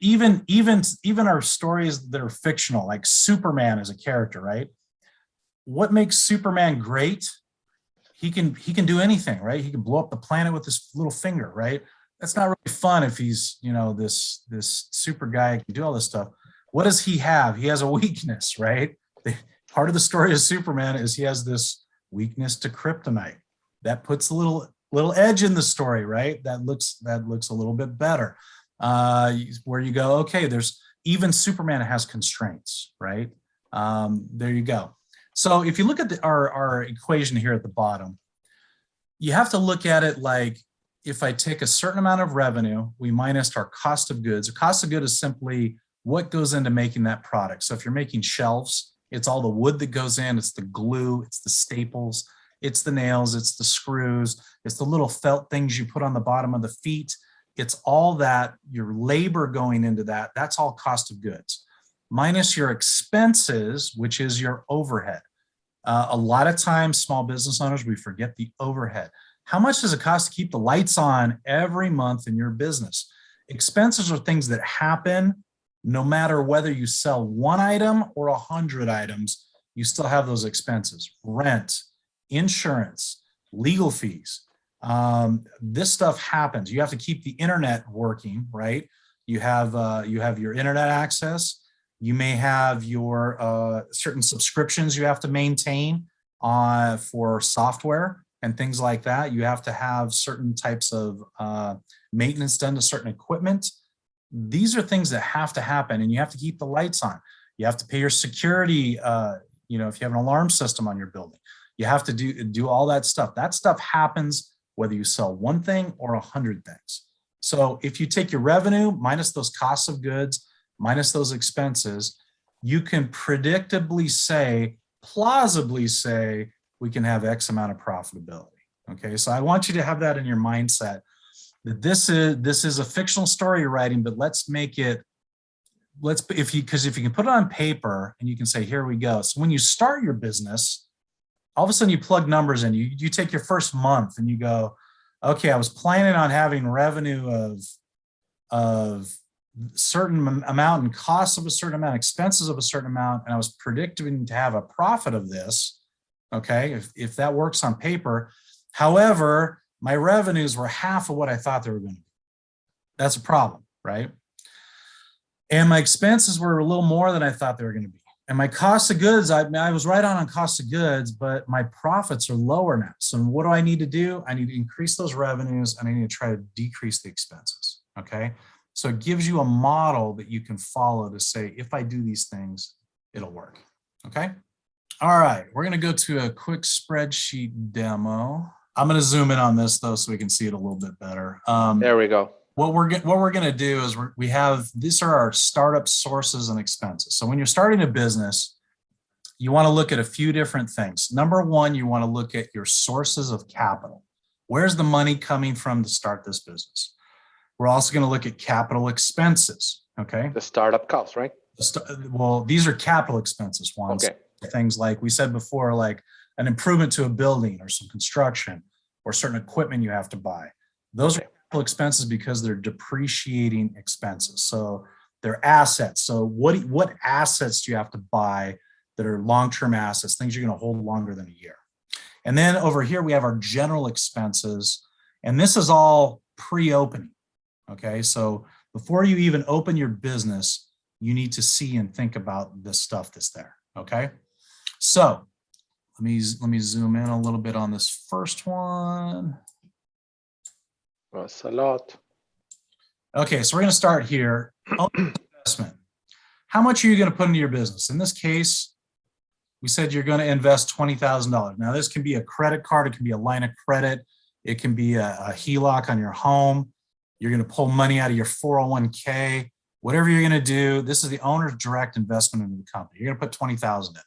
even our stories that are fictional, like Superman as a character, right? What makes Superman great? He can do anything, right? He can blow up the planet with his little finger, right? That's not really fun if he's, this super guy can do all this stuff. What does he have? He has a weakness, right? Part of the story of Superman is he has this weakness to kryptonite. That puts a little little edge in the story, right? That looks a little bit better. Where you go, okay, there's even Superman has constraints, right? There you go. So if you look at our equation here at the bottom, you have to look at it like, if I take a certain amount of revenue, we minus our cost of goods. The cost of goods is simply what goes into making that product. So if you're making shelves, it's all the wood that goes in, it's the glue, it's the staples, it's the nails, it's the screws, it's the little felt things you put on the bottom of the feet. It's all that, your labor going into that, that's all cost of goods. Minus your expenses, which is your overhead. A lot of times, small business owners, we forget the overhead. How much does it cost to keep the lights on every month in your business? Expenses are things that happen no matter whether you sell one item or 100 items, you still have those expenses. Rent, insurance, legal fees. This stuff happens. You have to keep the internet working, right? You have your internet access. You may have your certain subscriptions you have to maintain for software and things like that. You have to have certain types of maintenance done to certain equipment. These are things that have to happen, and you have to keep the lights on. You have to pay your security, if you have an alarm system on your building. You have to do all that stuff. That stuff happens whether you sell one thing or 100 things. So if you take your revenue minus those costs of goods, minus those expenses, you can predictably say, plausibly say, we can have X amount of profitability. Okay, so I want you to have that in your mindset, that this is a fictional story you're writing, but let's make it, if you can put it on paper and you can say, here we go. So when you start your business, all of a sudden you plug numbers in, you take your first month and you go, okay, I was planning on having revenue of certain amount and costs of a certain amount, expenses of a certain amount, and I was predicting to have a profit of this, okay, if that works on paper. However, my revenues were half of what I thought they were going to be. That's a problem, right? And my expenses were a little more than I thought they were going to be. And my cost of goods, I was right on cost of goods, but my profits are lower now. So what do I need to do? I need to increase those revenues, and I need to try to decrease the expenses, okay? So it gives you a model that you can follow to say, if I do these things, it'll work, okay? All right, we're gonna go to a quick spreadsheet demo. I'm gonna zoom in on this though, so we can see it a little bit better. There we go. What we're gonna do is these are our startup sources and expenses. So when you're starting a business, you wanna look at a few different things. Number one, you wanna look at your sources of capital. Where's the money coming from to start this business? We're also going to look at capital expenses, okay? The startup costs, right? Well, these are capital expenses, Juan. Okay. Things like we said before, like an improvement to a building or some construction or certain equipment you have to buy. Those are capital expenses because they're depreciating expenses. So they're assets. So what assets do you have to buy that are long-term assets, things you're going to hold longer than a year? And then over here, we have our general expenses, and this is all pre-opening. Okay, so before you even open your business, you need to see and think about this stuff that's there. Okay, so let me zoom in a little bit on this first one. That's a lot. Okay, so we're going to start here. Investment. How much are you going to put into your business? In this case, we said you're going to invest $20,000. Now, this can be a credit card, it can be a line of credit, it can be a HELOC on your home. You're going to pull money out of your 401k, whatever you're going to do. This is the owner's direct investment into the company. You're going to put $20,000 in.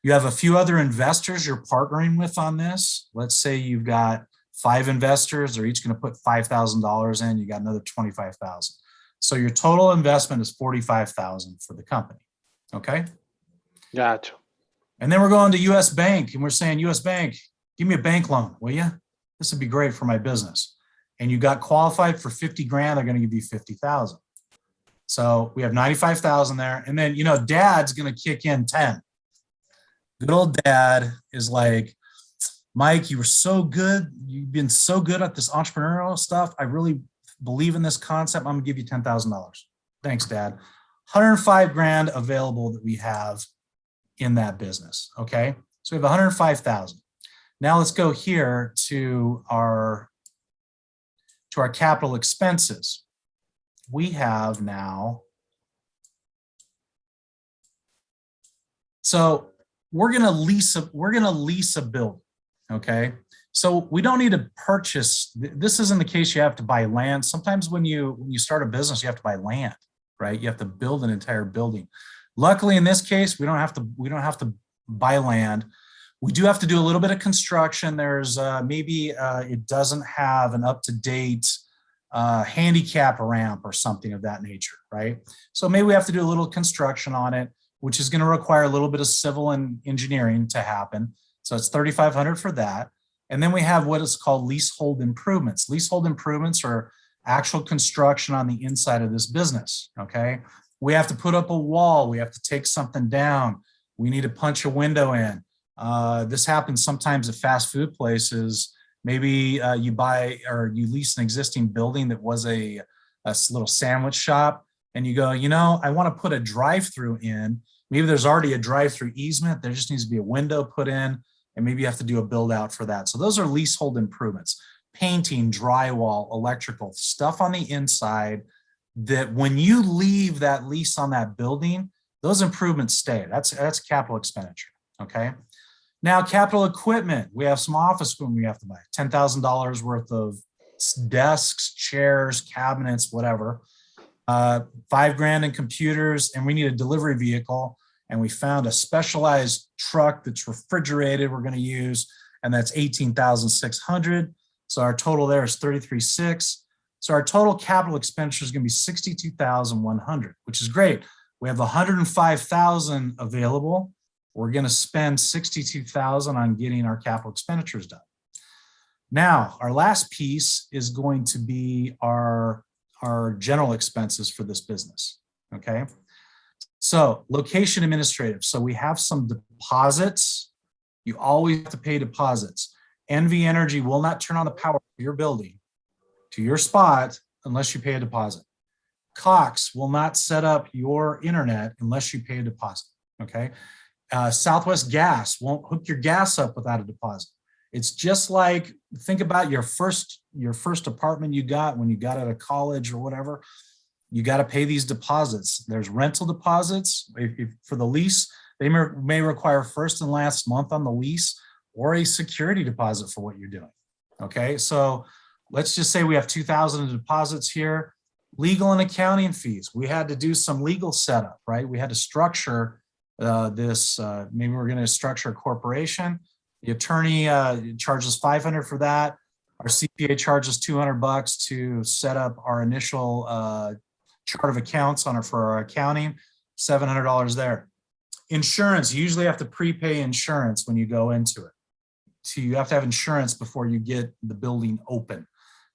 You have a few other investors you're partnering with on this. Let's say you've got 5 investors. They're each going to put $5,000 in. You got another $25,000. So your total investment is $45,000 for the company. Okay. Gotcha. And then we're going to US Bank and we're saying, US Bank, give me a bank loan, will you? This would be great for my business. And you got qualified for 50 grand, they're going to give you 50,000. So we have 95,000 there. And then, dad's going to kick in 10. Good old dad is like, Mike, you were so good. You've been so good at this entrepreneurial stuff. I really believe in this concept. I'm gonna give you $10,000. Thanks, Dad. 105 grand available that we have in that business. Okay. So we have 105,000. Now let's go here to our capital expenses. We have now, so we're gonna lease a building, okay? So we don't need to purchase. This isn't the case. You have to buy land. Sometimes when you start a business, you have to buy land, right? You have to build an entire building. Luckily, in this case, we don't have to buy land. We do have to do a little bit of construction. There's maybe it doesn't have an up-to-date handicap ramp or something of that nature, right? So maybe we have to do a little construction on it, which is going to require a little bit of civil and engineering to happen. So it's $3,500 for that. And then we have what is called leasehold improvements. Leasehold improvements are actual construction on the inside of this business, okay? We have to put up a wall. We have to take something down. We need to punch a window in. This happens sometimes at fast food places. Maybe you buy or you lease an existing building that was a little sandwich shop, and you go, you know, I want to put a drive-through in. Maybe there's already a drive-through easement. There just needs to be a window put in, and maybe you have to do a build out for that. So those are leasehold improvements: painting, drywall, electrical, stuff on the inside that when you leave that lease on that building, those improvements stay. That's capital expenditure, okay? Now, capital equipment, we have some office equipment we have to buy, $10,000 worth of desks, chairs, cabinets, whatever. $5,000 in computers, and we need a delivery vehicle. And we found a specialized truck that's refrigerated we're going to use, and that's $18,600. So our total there is $33,600. So our total capital expenditure is going to be $62,100, which is great. We have $105,000 available. We're going to spend $62,000 on getting our capital expenditures done. Now, our last piece is going to be our general expenses for this business, okay? So location administrative. So we have some deposits. You always have to pay deposits. NV Energy will not turn on the power to your building, to your spot, unless you pay a deposit. Cox will not set up your internet unless you pay a deposit, okay? Southwest Gas won't hook your gas up without a deposit. It's just like, think about your first apartment you got when you got out of college or whatever. You got to pay these deposits. There's rental deposits. If for the lease, they may require first and last month on the lease, or a security deposit for what you're doing. Okay, so let's just say we have $2,000 in deposits here. Legal and accounting fees. We had to do some legal setup, right? We had to structure this. Maybe we're going to structure a corporation. The attorney charges $500 for that. Our CPA charges $200 to set up our initial chart of accounts for our accounting, $700 there. Insurance, you usually have to prepay insurance when you go into it. So you have to have insurance before you get the building open.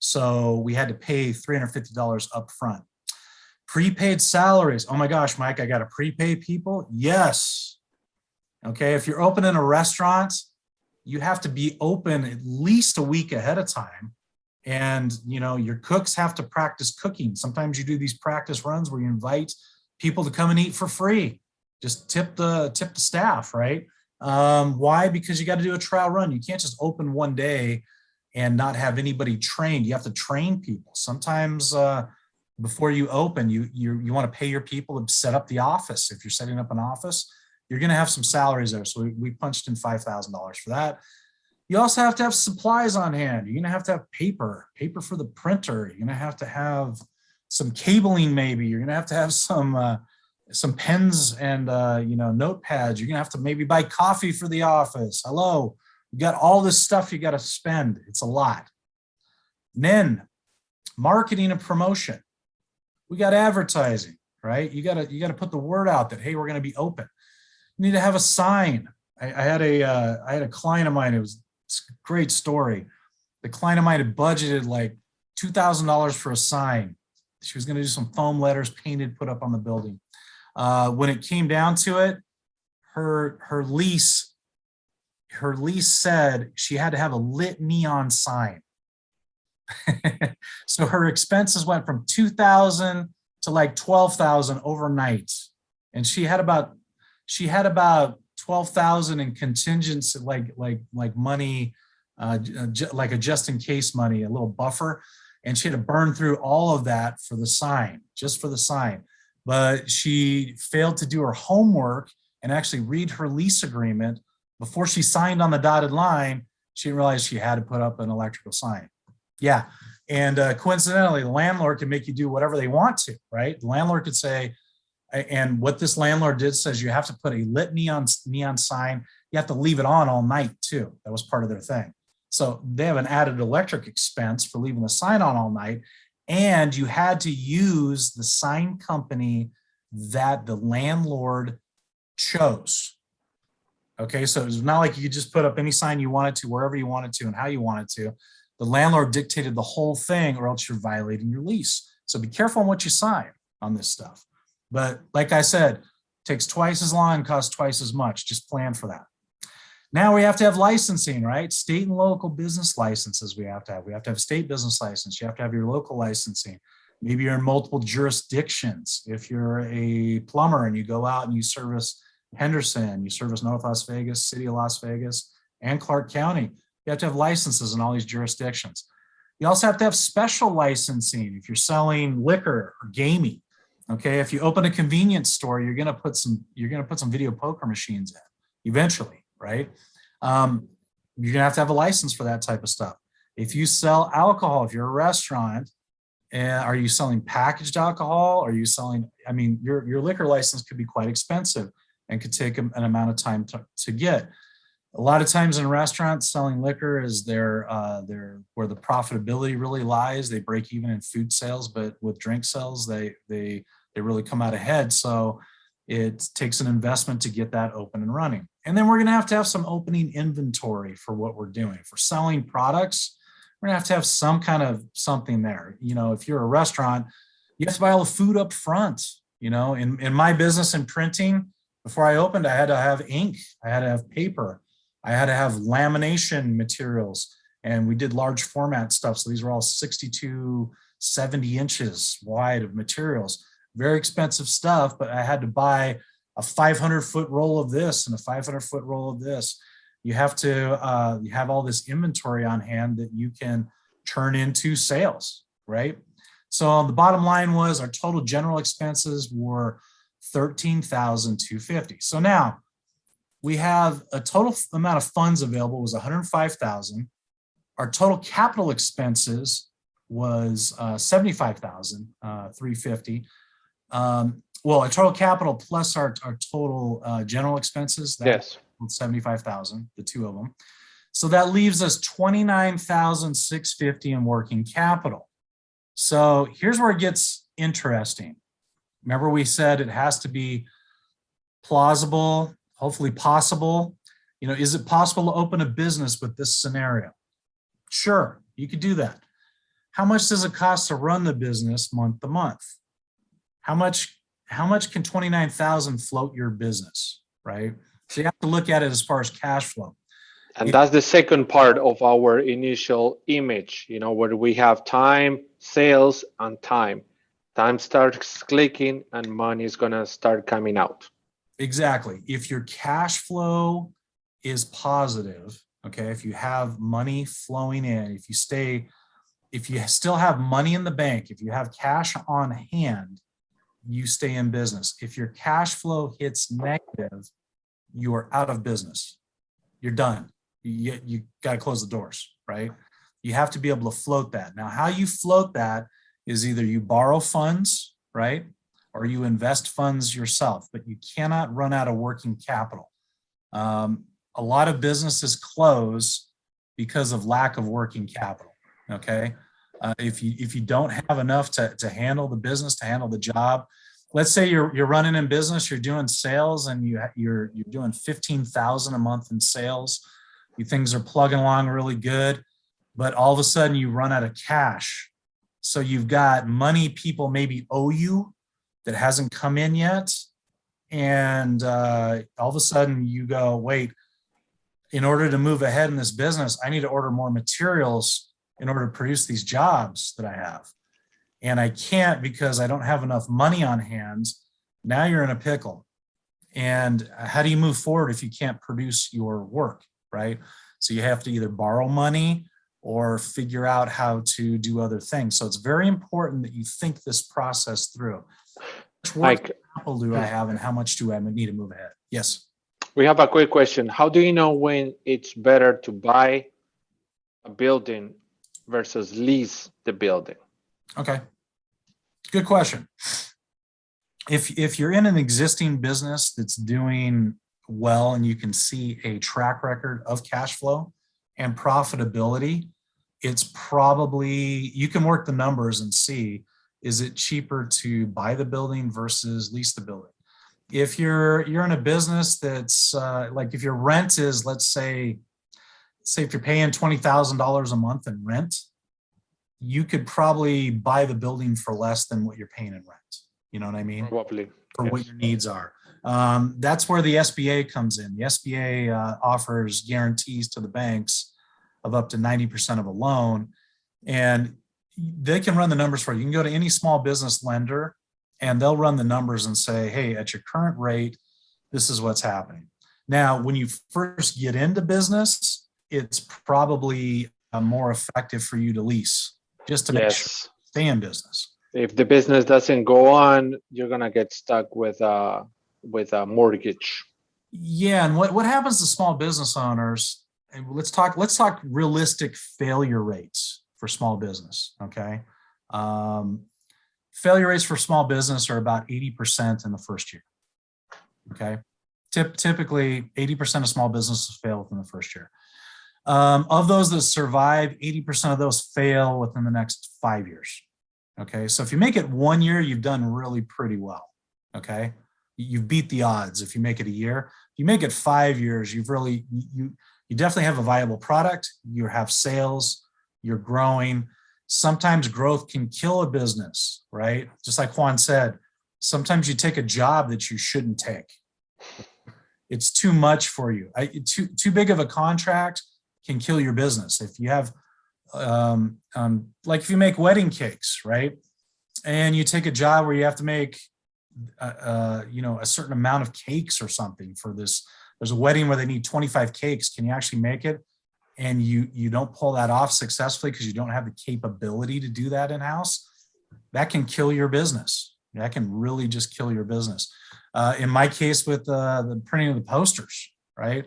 So we had to pay $350 up front. Prepaid salaries. Oh my gosh, Mike, I got to prepay people? Yes. Okay, if you're opening a restaurant, you have to be open at least a week ahead of time. And you know, your cooks have to practice cooking. Sometimes you do these practice runs where you invite people to come and eat for free. Just tip the staff, right? Why? Because you got to do a trial run. You can't just open one day and not have anybody trained. You have to train people. Sometimes before you open, you want to pay your people to set up the office. If you're setting up an office, you're going to have some salaries there. So we punched in $5,000 for that. You also have to have supplies on hand. You're going to have paper for the printer. You're going to have some cabling maybe. You're going to have some pens and notepads. You're going to have to maybe buy coffee for the office. Hello, you got all this stuff you got to spend. It's a lot. And then marketing and promotion. We got advertising, right? You got to put the word out that, hey, we're going to be open. You need to have a sign. I had a client of mine. It was a great story. The client of mine had budgeted like $2,000 for a sign. She was going to do some foam letters painted, put up on the building. When it came down to it, her lease said she had to have a lit neon sign. So her expenses went from $2,000 to like $12,000 overnight, and she had about 12,000 in contingency, like money, like a just in case money, a little buffer. And she had to burn through all of that for the sign, just for the sign. But she failed to do her homework and actually read her lease agreement before she signed on the dotted line. She didn't realize she had to put up an electrical sign. Yeah. And coincidentally, the landlord can make you do whatever they want to, right? The landlord could say, and what this landlord did says you have to put a lit neon sign. You have to leave it on all night too. That was part of their thing. So they have an added electric expense for leaving the sign on all night. And you had to use the sign company that the landlord chose. Okay, so it's not like you could just put up any sign you wanted to, wherever you wanted to and how you wanted to. The landlord dictated the whole thing, or else you're violating your lease. So be careful on what you sign on this stuff. But like I said, it takes twice as long and costs twice as much. Just plan for that. Now we have to have licensing, right? State and local business licenses we have to have. We have to have state business license. You have to have your local licensing. Maybe you're in multiple jurisdictions. If you're a plumber and you go out and you service Henderson, you service North Las Vegas, City of Las Vegas, and Clark County, you have to have licenses in all these jurisdictions. You also have to have special licensing if you're selling liquor or gaming. Okay, if you open a convenience store, you're gonna put some video poker machines in eventually, right? You're gonna have to have a license for that type of stuff. If you sell alcohol, if you're a restaurant, are you selling packaged alcohol? Are you selling? I mean, your liquor license could be quite expensive and could take an amount of time to get. A lot of times in restaurants, selling liquor is where the profitability really lies. They break even in food sales, but with drink sales, they really come out ahead. So it takes an investment to get that open and running. And then we're going to have some opening inventory for what we're doing. If we're selling products, we're going to have some kind of something there. You know, if you're a restaurant, you have to buy all the food up front. You know, in my business in printing, before I opened, I had to have ink, I had to have paper, I had to have lamination materials, and we did large format stuff. So these were all 62, 70 inches wide of materials. Very expensive stuff, but I had to buy a 500-foot roll of this and a 500-foot roll of this. You have to you have all this inventory on hand that you can turn into sales, right? So the bottom line was our total general expenses were $13,250. So now we have a total amount of funds available was $105,000. Our total capital expenses was $75,350. Well, our total capital plus our total general expenses, that's $75,000, the two of them. So that leaves us $29,650 in working capital. So here's where it gets interesting. Remember we said it has to be plausible, hopefully possible. You know, is it possible to open a business with this scenario? Sure, you could do that. How much does it cost to run the business month to month? How much can 29,000 float your business, right? So you have to look at it as far as cash flow. And that's the second part of our initial image, you know, where we have time, sales, and time. Time starts clicking and money is going to start coming out. Exactly. If your cash flow is positive, okay, if you have money flowing in, if you still have money in the bank, if you have cash on hand, you stay in business. If your cash flow hits negative, you are out of business. You're done. You got to close the doors, right? You have to be able to float that. Now, how you float that is either you borrow funds, right? Or you invest funds yourself, but you cannot run out of working capital. A lot of businesses close because of lack of working capital, okay? If you don't have enough to handle the business, to handle the job, let's say you're running in business, you're doing sales, and you're doing 15,000 a month in sales. Things are plugging along really good, but all of a sudden you run out of cash. So you've got money people maybe owe you that hasn't come in yet, and all of a sudden you go, wait, in order to move ahead in this business, I need to order more materials in order to produce these jobs that I have. And I can't because I don't have enough money on hand. Now you're in a pickle. And how do you move forward if you can't produce your work, right? So you have to either borrow money or figure out how to do other things. So it's very important that you think this process through. Which work capital do I have and how much do I need to move ahead? Yes. We have a quick question. How do you know when it's better to buy a building versus lease the building? Okay. Good question. If you're in an existing business that's doing well and you can see a track record of cash flow and profitability, it's probably, you can work the numbers and see, is it cheaper to buy the building versus lease the building? If you're in a business that's like if your rent is, let's say if you're paying $20,000 a month in rent, you could probably buy the building for less than what you're paying in rent. You know what I mean? Probably. For what your needs are. That's where the SBA comes in. The SBA offers guarantees to the banks of up to 90% of a loan, and they can run the numbers for you. You can go to any small business lender and they'll run the numbers and say, hey, at your current rate, this is what's happening. Now, when you first get into business, it's probably more effective for you to lease just to make sure you stay in business. If the business doesn't go on, you're gonna get stuck with a mortgage. Yeah, and what happens to small business owners? And let's talk realistic failure rates for small business. Okay, failure rates for small business are about 80% in the first year. Okay, typically 80% of small businesses fail within the first year. Of those that survive, 80% of those fail within the next 5 years. Okay, so if you make it 1 year, you've done really pretty well. Okay, you've beat the odds. If you make it a year, if you make it 5 years, you've really, you definitely have a viable product. You have sales, you're growing. Sometimes growth can kill a business, right? Just like Juan said, sometimes you take a job that you shouldn't take. It's too much for you. Too big of a contract can kill your business. If you have, like if you make wedding cakes, right? And you take a job where you have to make, a certain amount of cakes or something for this. There's a wedding where they need 25 cakes. Can you actually make it? And you don't pull that off successfully because you don't have the capability to do that in-house. That can kill your business. That can really just kill your business. In my case with the printing of the posters, right?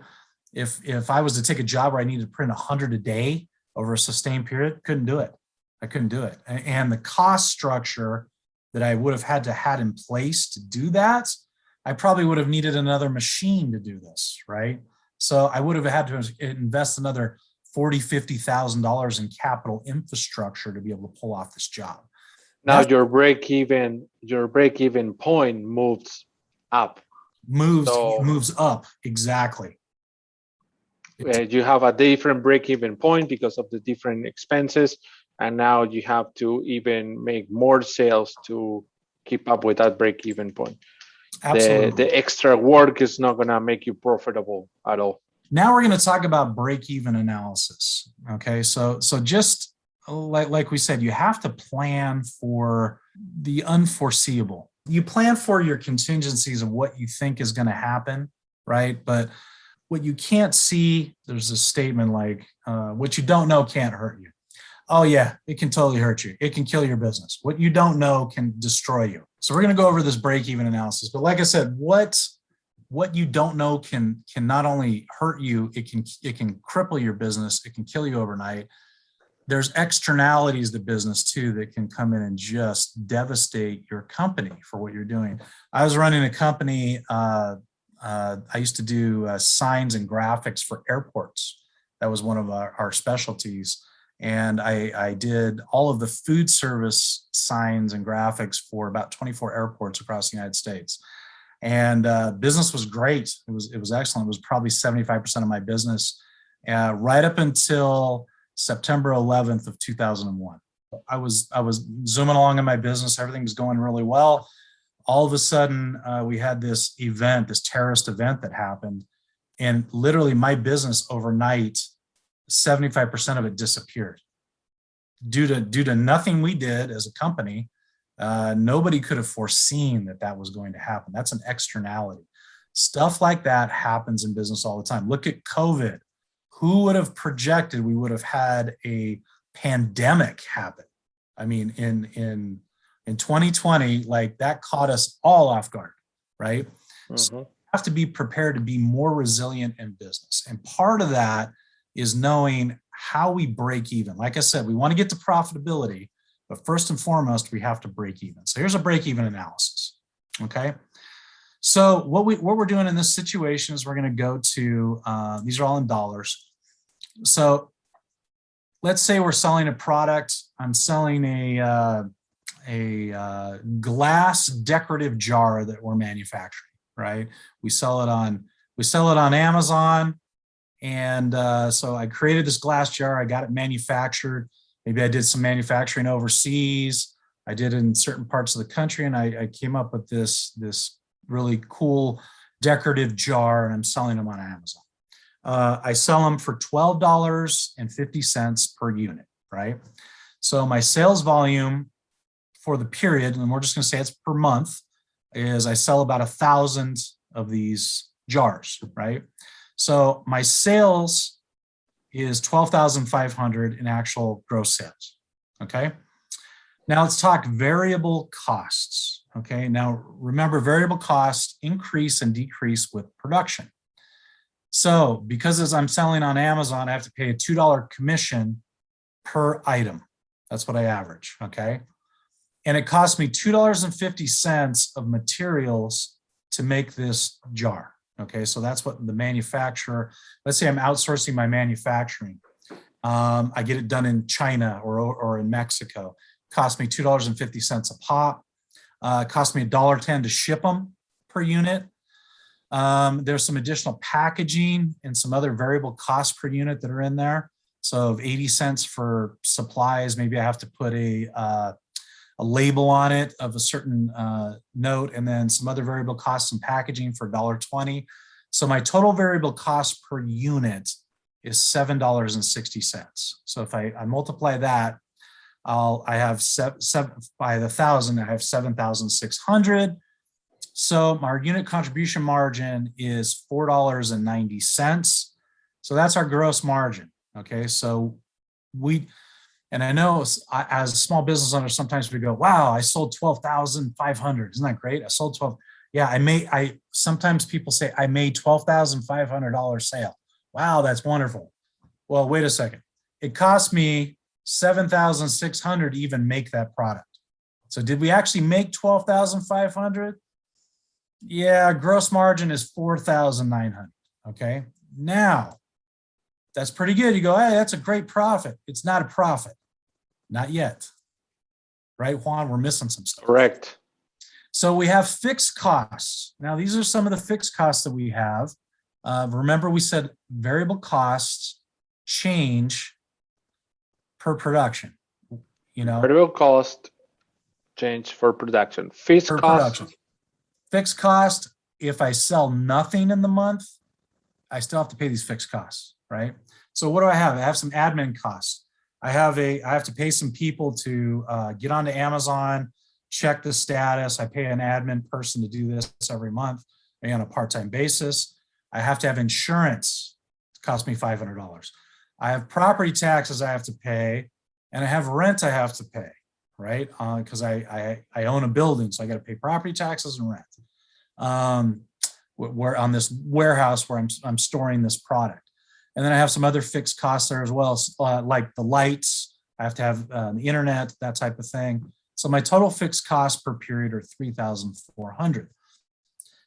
If I was to take a job where I needed to print 100 a day over a sustained period, couldn't do it. I couldn't do it. And the cost structure that I would have had in place to do that, I probably would have needed another machine to do this, right? So I would have had to invest another $40,000, $50,000 in capital infrastructure to be able to pull off this job. Now your break-even point moves up. Moves up, exactly. You have a different break-even point because of the different expenses, and now you have to even make more sales to keep up with that break-even point. Absolutely. The extra work is not going to make you profitable at all. Now we're going to talk about break-even analysis. Okay, so just like we said, you have to plan for the unforeseeable. You plan for your contingencies of what you think is going to happen, right? But what you can't see, there's a statement like, what you don't know can't hurt you. Oh yeah, it can totally hurt you. It can kill your business. What you don't know can destroy you. So we're going to go over this break-even analysis. But like I said, what you don't know can not only hurt you, it can cripple your business. It can kill you overnight. There's externalities to business too that can come in and just devastate your company for what you're doing. I was running a company. I used to do signs and graphics for airports. That was one of our specialties. And I did all of the food service signs and graphics for about 24 airports across the United States. And business was great. It was excellent. It was probably 75% of my business right up until September 11th of 2001. I was zooming along in my business. Everything was going really well. All of a sudden, we had this terrorist event that happened. And literally my business overnight, 75% of it disappeared due to nothing we did as a company. Nobody could have foreseen that was going to happen. That's an externality. Stuff like that happens in business all the time. Look at COVID. Who would have projected we would have had a pandemic happen? I mean, in 2020, like that caught us all off guard, right? So you have to be prepared to be more resilient in business. And part of that is knowing how we break even. Like I said, we want to get to profitability, but first and foremost, we have to break even. So here's a break even analysis, okay? So what we're doing in this situation is we're going to go to, these are all in dollars. So let's say we're selling a product. I'm selling a glass decorative jar that we're manufacturing, right? We sell it on Amazon. And so I created this glass jar. I got it manufactured. Maybe I did some manufacturing overseas. I did in certain parts of the country, and I came up with this really cool decorative jar, and I'm selling them on Amazon. I sell them for $12.50 per unit, right? So my sales volume for the period, and we're just going to say it's per month, is I sell about 1,000 of these jars, right? So my sales is 12,500 in actual gross sales, okay? Now let's talk variable costs, okay? Now remember, variable costs increase and decrease with production. So because as I'm selling on Amazon, I have to pay a $2 commission per item. That's what I average, okay? And it costs me $2.50 of materials to make this jar, okay? So that's what the manufacturer, let's say I'm outsourcing my manufacturing. I get it done in China or in Mexico. It costs me $2.50 a pop. It costs me $1.10 to ship them per unit. There's some additional packaging and some other variable costs per unit that are in there. So 80 cents for supplies, maybe I have to put a label on it of a certain note, and then some other variable costs and packaging for $1.20. So my total variable cost per unit is $7.60. So if I multiply that, I have by the 1,000, I have 7,600. So my unit contribution margin is $4.90. So that's our gross margin. Okay, so and I know as a small business owner, sometimes we go, wow, I sold 12,500. Isn't that great? I sold 12. Yeah, sometimes people say I made $12,500 sale. Wow, that's wonderful. Well, wait a second. It cost me $7,600 to even make that product. So did we actually make $12,500? Yeah, gross margin is $4,900. Okay, now that's pretty good. You go, hey, that's a great profit. It's not a profit. Not yet. Right, Juan? We're missing some stuff. Correct. So we have fixed costs. Now, these are some of the fixed costs that we have. Remember, we said variable costs change per production. You know, variable cost change for production. Fixed cost. Fixed cost, if I sell nothing in the month, I still have to pay these fixed costs, right? So what do I have? I have some admin costs. I have to pay some people to get onto Amazon, check the status. I pay an admin person to do this every month on a part-time basis. I have to have insurance. It costs me $500. I have property taxes I have to pay, and I have rent I have to pay, right? Because I own a building, so I got to pay property taxes and rent. We're on this warehouse where I'm storing this product. And then I have some other fixed costs there as well, like the lights. I have to have the internet, that type of thing. So my total fixed costs per period are $3,400.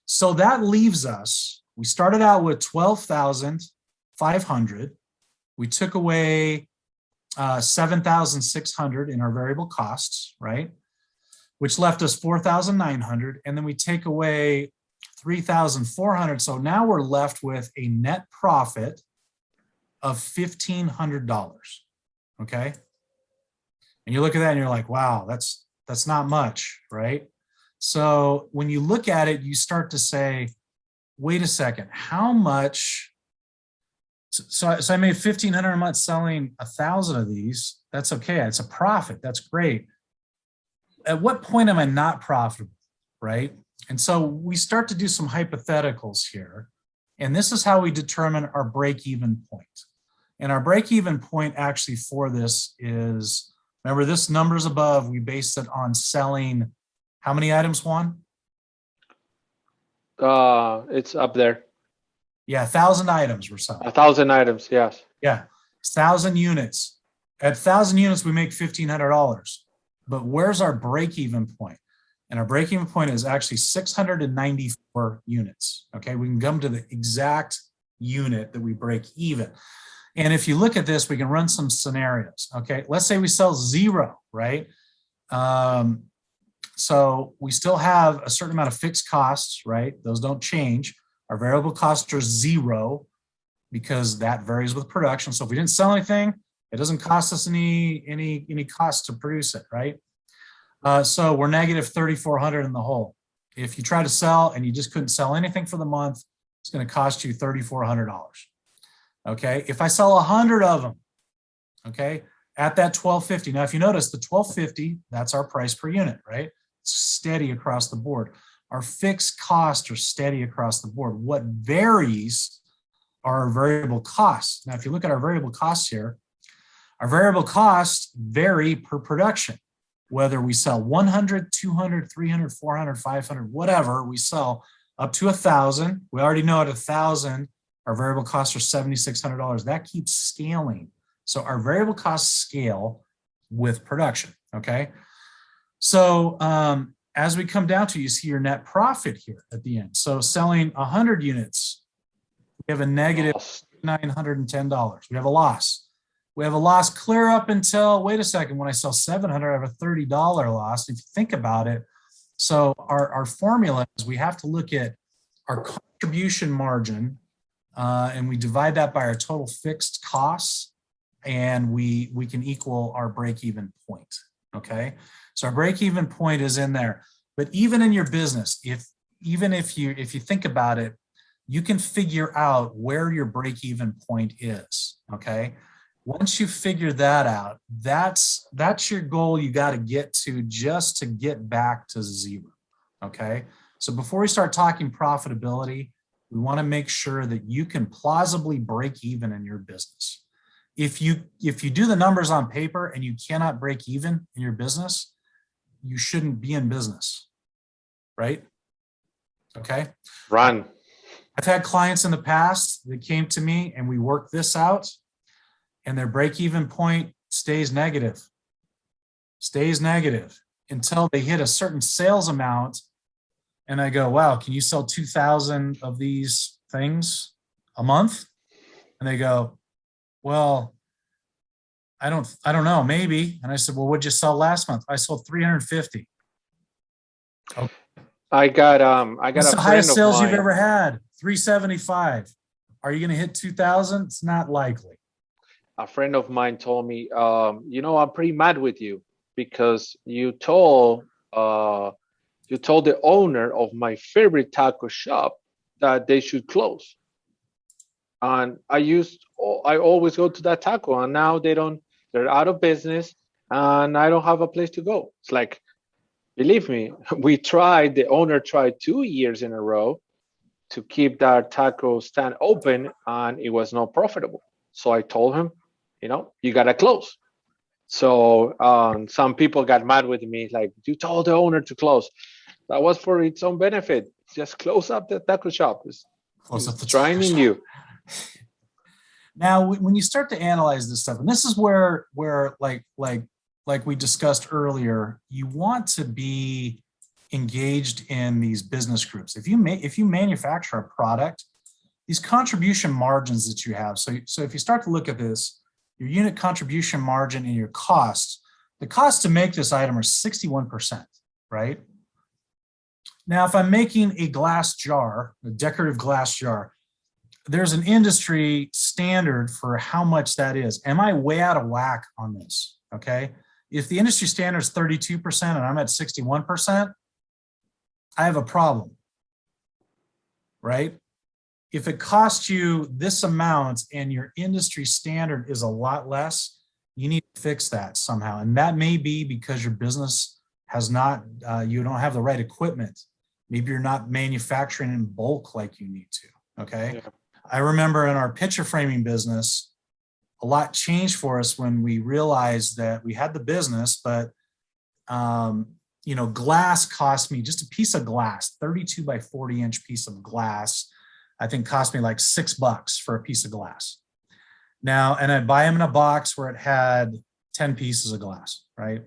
So that leaves us, we started out with $12,500. We took away $7,600 in our variable costs, right? Which left us $4,900. And then we take away $3,400. So now we're left with a net profit of $1,500, okay? And you look at that and you're like, wow, that's not much, right? So when you look at it, you start to say, wait a second, how much? So I made $1,500 a month selling 1,000 of these. That's okay, it's a profit, that's great. At what point am I not profitable, right? And so we start to do some hypotheticals here. And this is how we determine our break-even point. And our break-even point actually for this is, remember this numbers above, we based it on selling how many items, Juan? It's up there. Yeah, 1,000 items we're selling. 1,000 items, yes. Yeah, 1,000 units. At 1,000 units, we make $1,500. But where's our break-even point? And our break-even point is actually 694 units. Okay, we can come to the exact unit that we break even. And if you look at this, we can run some scenarios. Okay, let's say we sell 0, right? So we still have a certain amount of fixed costs, right? Those don't change. Our variable costs are 0 because that varies with production. So if we didn't sell anything, it doesn't cost us any cost to produce it, right? So we're negative 3,400 in the hole. If you try to sell and you just couldn't sell anything for the month, it's going to cost you $3,400. Okay, if I sell 100 of them, okay, at that $1,250. Now, if you notice the $1,250, that's our price per unit, right? It's steady across the board. Our fixed costs are steady across the board. What varies are our variable costs. Now, if you look at our variable costs here, our variable costs vary per production. Whether we sell 100, 200, 300, 400, 500, whatever we sell up to 1,000. We already know at 1,000, our variable costs are $7,600. That keeps scaling. So our variable costs scale with production, okay? So as we come down to, you see your net profit here at the end. So selling 100 units, we have a negative $910. We have a loss. We have a loss clear up until, wait a second, when I sell 700, I have a $30 loss. If you think about it, so our formula is we have to look at our contribution margin and we divide that by our total fixed costs and we can equal our break-even point, okay? So our break-even point is in there. But even in your business, if you think about it, you can figure out where your break-even point is, okay? Once you figure that out, that's your goal you got to get to just to get back to 0, okay? So before we start talking profitability, we want to make sure that you can plausibly break even in your business. If you do the numbers on paper and you cannot break even in your business, you shouldn't be in business, right? Okay? Run. I've had clients in the past that came to me and we worked this out and their break-even point stays negative until they hit a certain sales amount. And I go, wow, can you sell 2,000 of these things a month? And they go, well, I don't know, maybe. And I said, well, what'd you sell last month? I sold 350. Okay. I got What's a the friend highest of sales mine. you've ever had? 375. Are you going to hit 2,000? It's not likely. A friend of mine told me, you know, I'm pretty mad with you because you told the owner of my favorite taco shop that they should close. And I always go to that taco, and now they're out of business, and I don't have a place to go. It's like, believe me, the owner tried 2 years in a row to keep that taco stand open, and it was not profitable. So I told him, you know, you gotta close. So some people got mad with me, like, you told the owner to close. That was for its own benefit. Just close up the taco shop. It's training you. Now, when you start to analyze this stuff, and this is where like we discussed earlier, you want to be engaged in these business groups. If you manufacture a product, these contribution margins that you have. So if you start to look at this, your unit contribution margin and your costs, the cost to make this item are 61%, right? Now, if I'm making a glass jar, a decorative glass jar, there's an industry standard for how much that is. Am I way out of whack on this? Okay. If the industry standard is 32% and I'm at 61%, I have a problem, right? If it costs you this amount and your industry standard is a lot less, you need to fix that somehow. And that may be because your business has not, you don't have the right equipment. Maybe you're not manufacturing in bulk like you need to, okay? Yeah. I remember in our picture framing business, a lot changed for us when we realized that we had the business, but you know, glass cost me, just a piece of glass, 32 by 40 inch piece of glass, I think cost me like $6 for a piece of glass. Now, and I'd buy them in a box where it had 10 pieces of glass, right?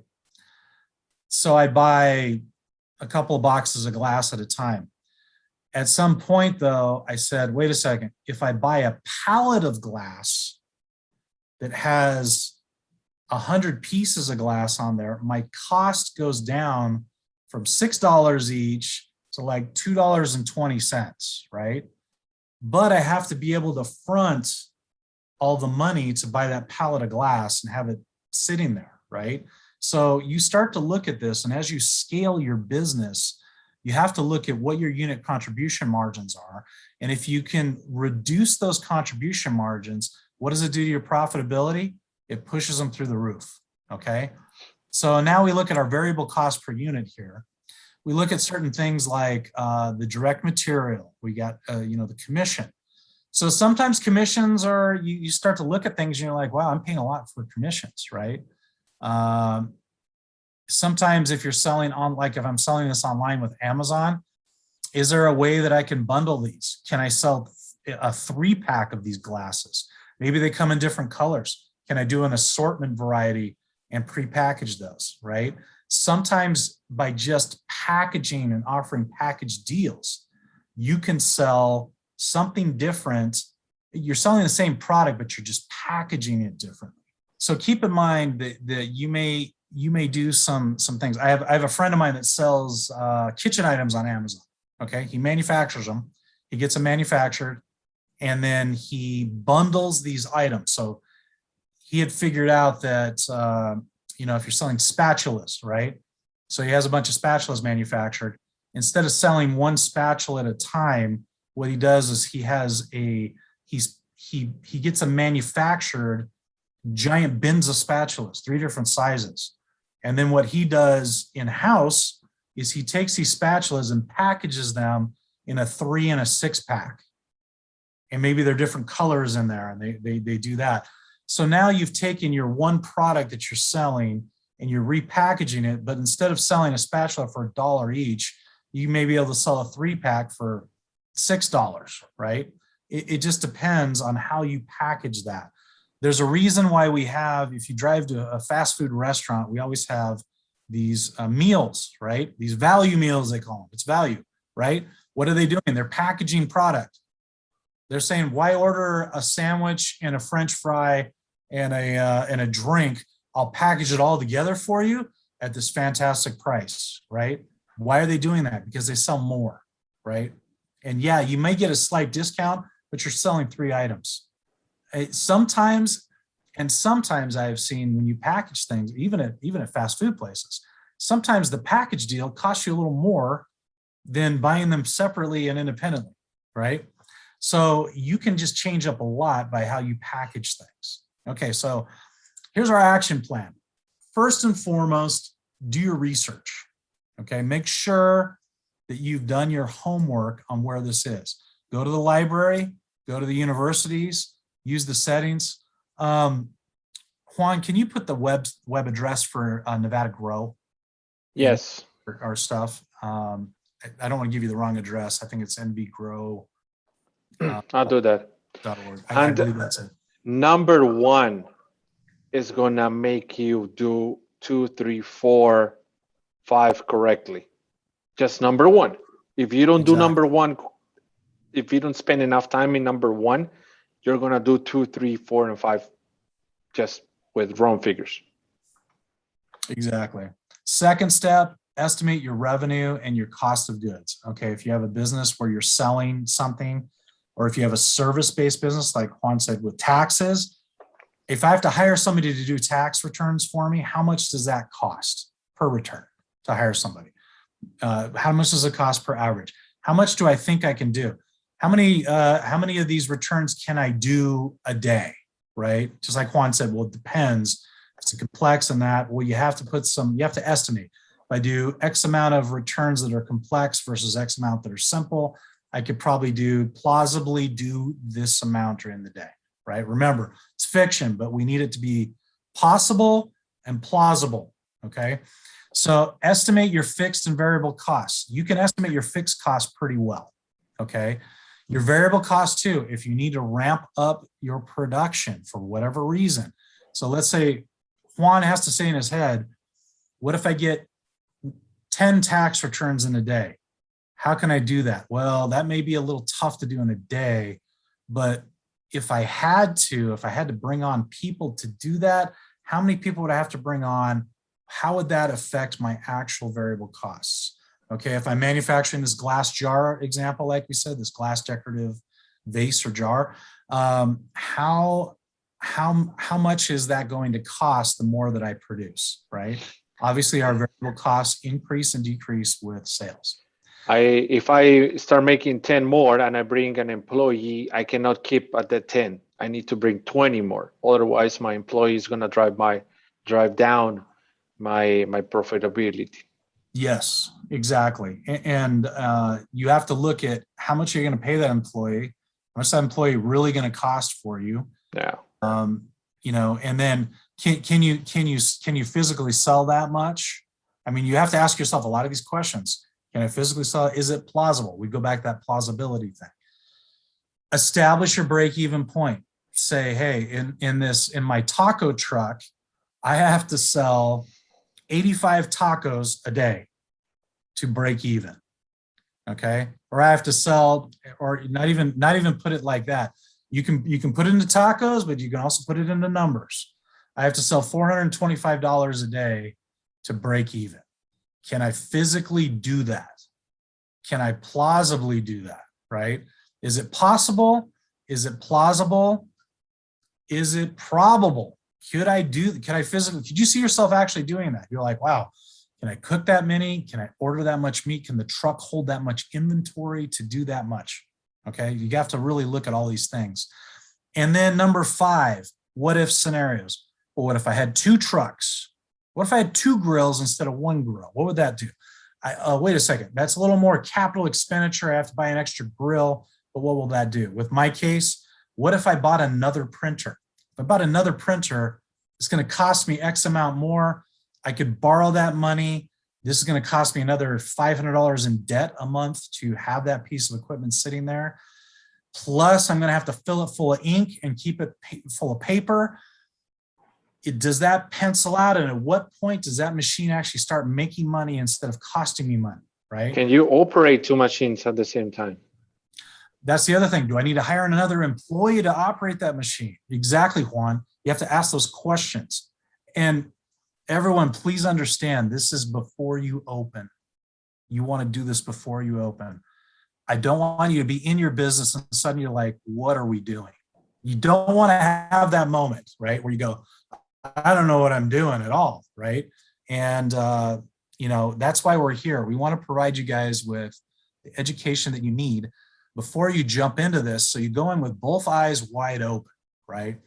So I'd buy a couple of boxes of glass at a time. At some point though, I said, wait a second, if I buy a pallet of glass that has 100 pieces of glass on there, my cost goes down from $6 each to like $2.20, right? But I have to be able to front all the money to buy that pallet of glass and have it sitting there, right? So you start to look at this, and as you scale your business, you have to look at what your unit contribution margins are. And if you can reduce those contribution margins, what does it do to your profitability? It pushes them through the roof, okay? So now we look at our variable cost per unit here. We look at certain things like the direct material. We got, you know, the commission. So sometimes commissions are, you start to look at things and you're like, wow, I'm paying a lot for commissions, right? Sometimes if you're selling on, like if I'm selling this online with Amazon, is there a way that I can bundle these? Can I sell a 3-pack of these glasses? Maybe they come in different colors. Can I do an assortment variety and pre-package those, right? Sometimes by just packaging and offering package deals, you can sell something different. You're selling the same product, but you're just packaging it differently. So keep in mind that you may do some things. I have a friend of mine that sells kitchen items on Amazon. Okay, he manufactures them. He gets them manufactured, and then he bundles these items. So he had figured out that you know, if you're selling spatulas, right? So he has a bunch of spatulas manufactured. Instead of selling one spatula at a time, what he does is he gets a manufactured giant bins of spatulas, 3 different sizes. And then what he does in-house is he takes these spatulas and packages them in a 3 and a 6-pack. And maybe they're different colors in there, and they do that. So now you've taken your one product that you're selling and you're repackaging it, but instead of selling a spatula for $1 each, you may be able to sell a 3-pack for $6, right? It just depends on how you package that. There's a reason why we have, if you drive to a fast food restaurant, we always have these meals, right? These value meals, they call them. It's value, right? What are they doing? They're packaging product. They're saying, why order a sandwich and a French fry and a drink? I'll package it all together for you at this fantastic price, right? Why are they doing that? Because they sell more, right? And yeah, you may get a slight discount, but you're selling 3 items. Sometimes I have seen when you package things, even at fast food places, sometimes the package deal costs you a little more than buying them separately and independently, right? So you can just change up a lot by how you package things. Okay, so here's our action plan. First and foremost, do your research. Okay, make sure that you've done your homework on where this is. Go to the library, go to the universities, use the settings. Juan, can you put the web address for Nevada Grow? Yes. Our stuff. I don't want to give you the wrong address. I think it's nvgrow. I'll do that. .org. I believe that's it. Number 1 is gonna make you do 2, 3, 4, 5 correctly. Just number 1. If you don't do number 1, if you don't spend enough time in number 1, you're gonna do 2, 3, 4, and 5 just with wrong figures. Exactly. Second step, estimate your revenue and your cost of goods. Okay, if you have a business where you're selling something, or if you have a service-based business, like Juan said, with taxes, if I have to hire somebody to do tax returns for me, how much does that cost per return to hire somebody? How much does it cost per average? How much do I think I can do? How many of these returns can I do a day, right? Just like Juan said, well, it depends. It's complex in that, well, you have to estimate. I do X amount of returns that are complex versus X amount that are simple, I could probably plausibly do this amount during the day, right? Remember, it's fiction, but we need it to be possible and plausible, okay? So estimate your fixed and variable costs. You can estimate your fixed costs pretty well, okay? Your variable costs too, if you need to ramp up your production for whatever reason. So let's say Juan has to say in his head, what if I get 10 tax returns in a day? How can I do that? Well, that may be a little tough to do in a day, but if I had to bring on people to do that, how many people would I have to bring on? How would that affect my actual variable costs? Okay, if I'm manufacturing this glass jar example, like we said, this glass decorative vase or jar, how much is that going to cost the more that I produce, right? Obviously, our variable costs increase and decrease with sales. If I start making 10 more and I bring an employee, I cannot keep at the 10. I need to bring 20 more. Otherwise, my employee is going to drive down my profitability. Yes, exactly. And you have to look at how much you're going to pay that employee. How much that employee really going to cost for you? Yeah. You know, and then can you physically sell that much? I mean, you have to ask yourself a lot of these questions. Can I physically sell it? Is it plausible? We go back to that plausibility thing. Establish your break-even point. Say, hey, in my taco truck, I have to sell 85 tacos a day to break even. Okay. Or I have to sell, or not even put it like that. You can put it into tacos, but you can also put it into numbers. I have to sell $425 a day to break even. Can I physically do that? Can I plausibly do that, right? Is it possible? Is it plausible? Is it probable? Could I physically, could you see yourself actually doing that? You're like, wow, can I cook that many? Can I order that much meat? Can the truck hold that much inventory to do that much? Okay, you have to really look at all these things. And then number 5, what if scenarios? Well, what if I had 2 trucks? What if I had 2 grills instead of 1 grill? What would that do? Wait a second, that's a little more capital expenditure. I have to buy an extra grill, but what will that do? With my case, what if I bought another printer? If I bought another printer, it's going to cost me X amount more. I could borrow that money. This is going to cost me another $500 in debt a month to have that piece of equipment sitting there. Plus, I'm going to have to fill it full of ink and keep it full of paper. Does that pencil out? And at what point does that machine actually start making money instead of costing me money, right? Can you operate 2 machines at the same time? That's the other thing. Do I need to hire another employee to operate that machine? Exactly, Juan. You have to ask those questions. And everyone, please understand, this is before you open. You want to do this before you open. I don't want you to be in your business and suddenly you're like, what are we doing? You don't want to have that moment, right? Where you go, I don't know what I'm doing at all, right? And, you know, that's why we're here. We want to provide you guys with the education that you need before you jump into this. So you go in with both eyes wide open, right?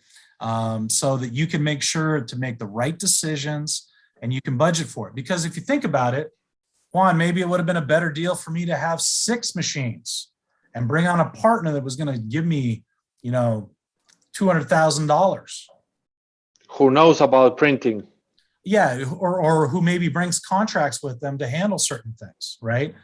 So that you can make sure to make the right decisions and you can budget for it. Because if you think about it, Juan, maybe it would have been a better deal for me to have 6 machines and bring on a partner that was going to give me, you know, $200,000. Who knows about printing? Yeah, or who maybe brings contracts with them to handle certain things, right?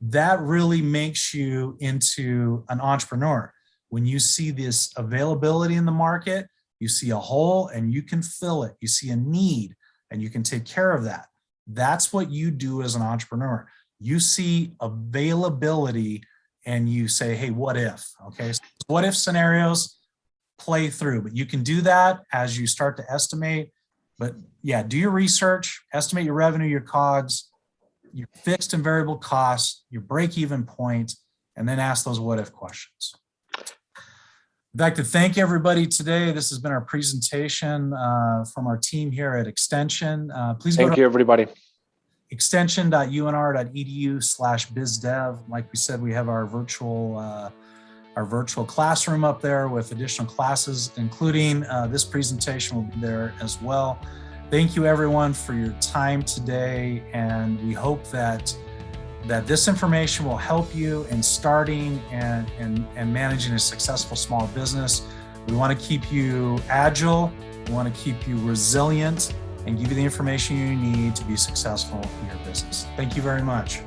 That really makes you into an entrepreneur. When you see this availability in the market, you see a hole and you can fill it. You see a need and you can take care of that. That's what you do as an entrepreneur. You see availability and you say, hey, what if? Okay, so what if scenarios play through, but you can do that as you start to estimate. But yeah, do your research, estimate your revenue, your COGS, your fixed and variable costs, your break-even point, and then ask those what if questions. I'd like to thank everybody today. This has been our presentation from our team here at Extension. Please Thank you, everybody. extension.unr.edu/BusDev. Like we said, we have our virtual classroom up there with additional classes, including this presentation will be there as well. Thank you everyone for your time today, and we hope that this information will help you in starting and managing a successful small business. We want to keep you agile, we want to keep you resilient, and give you the information you need to be successful in your business. Thank you very much.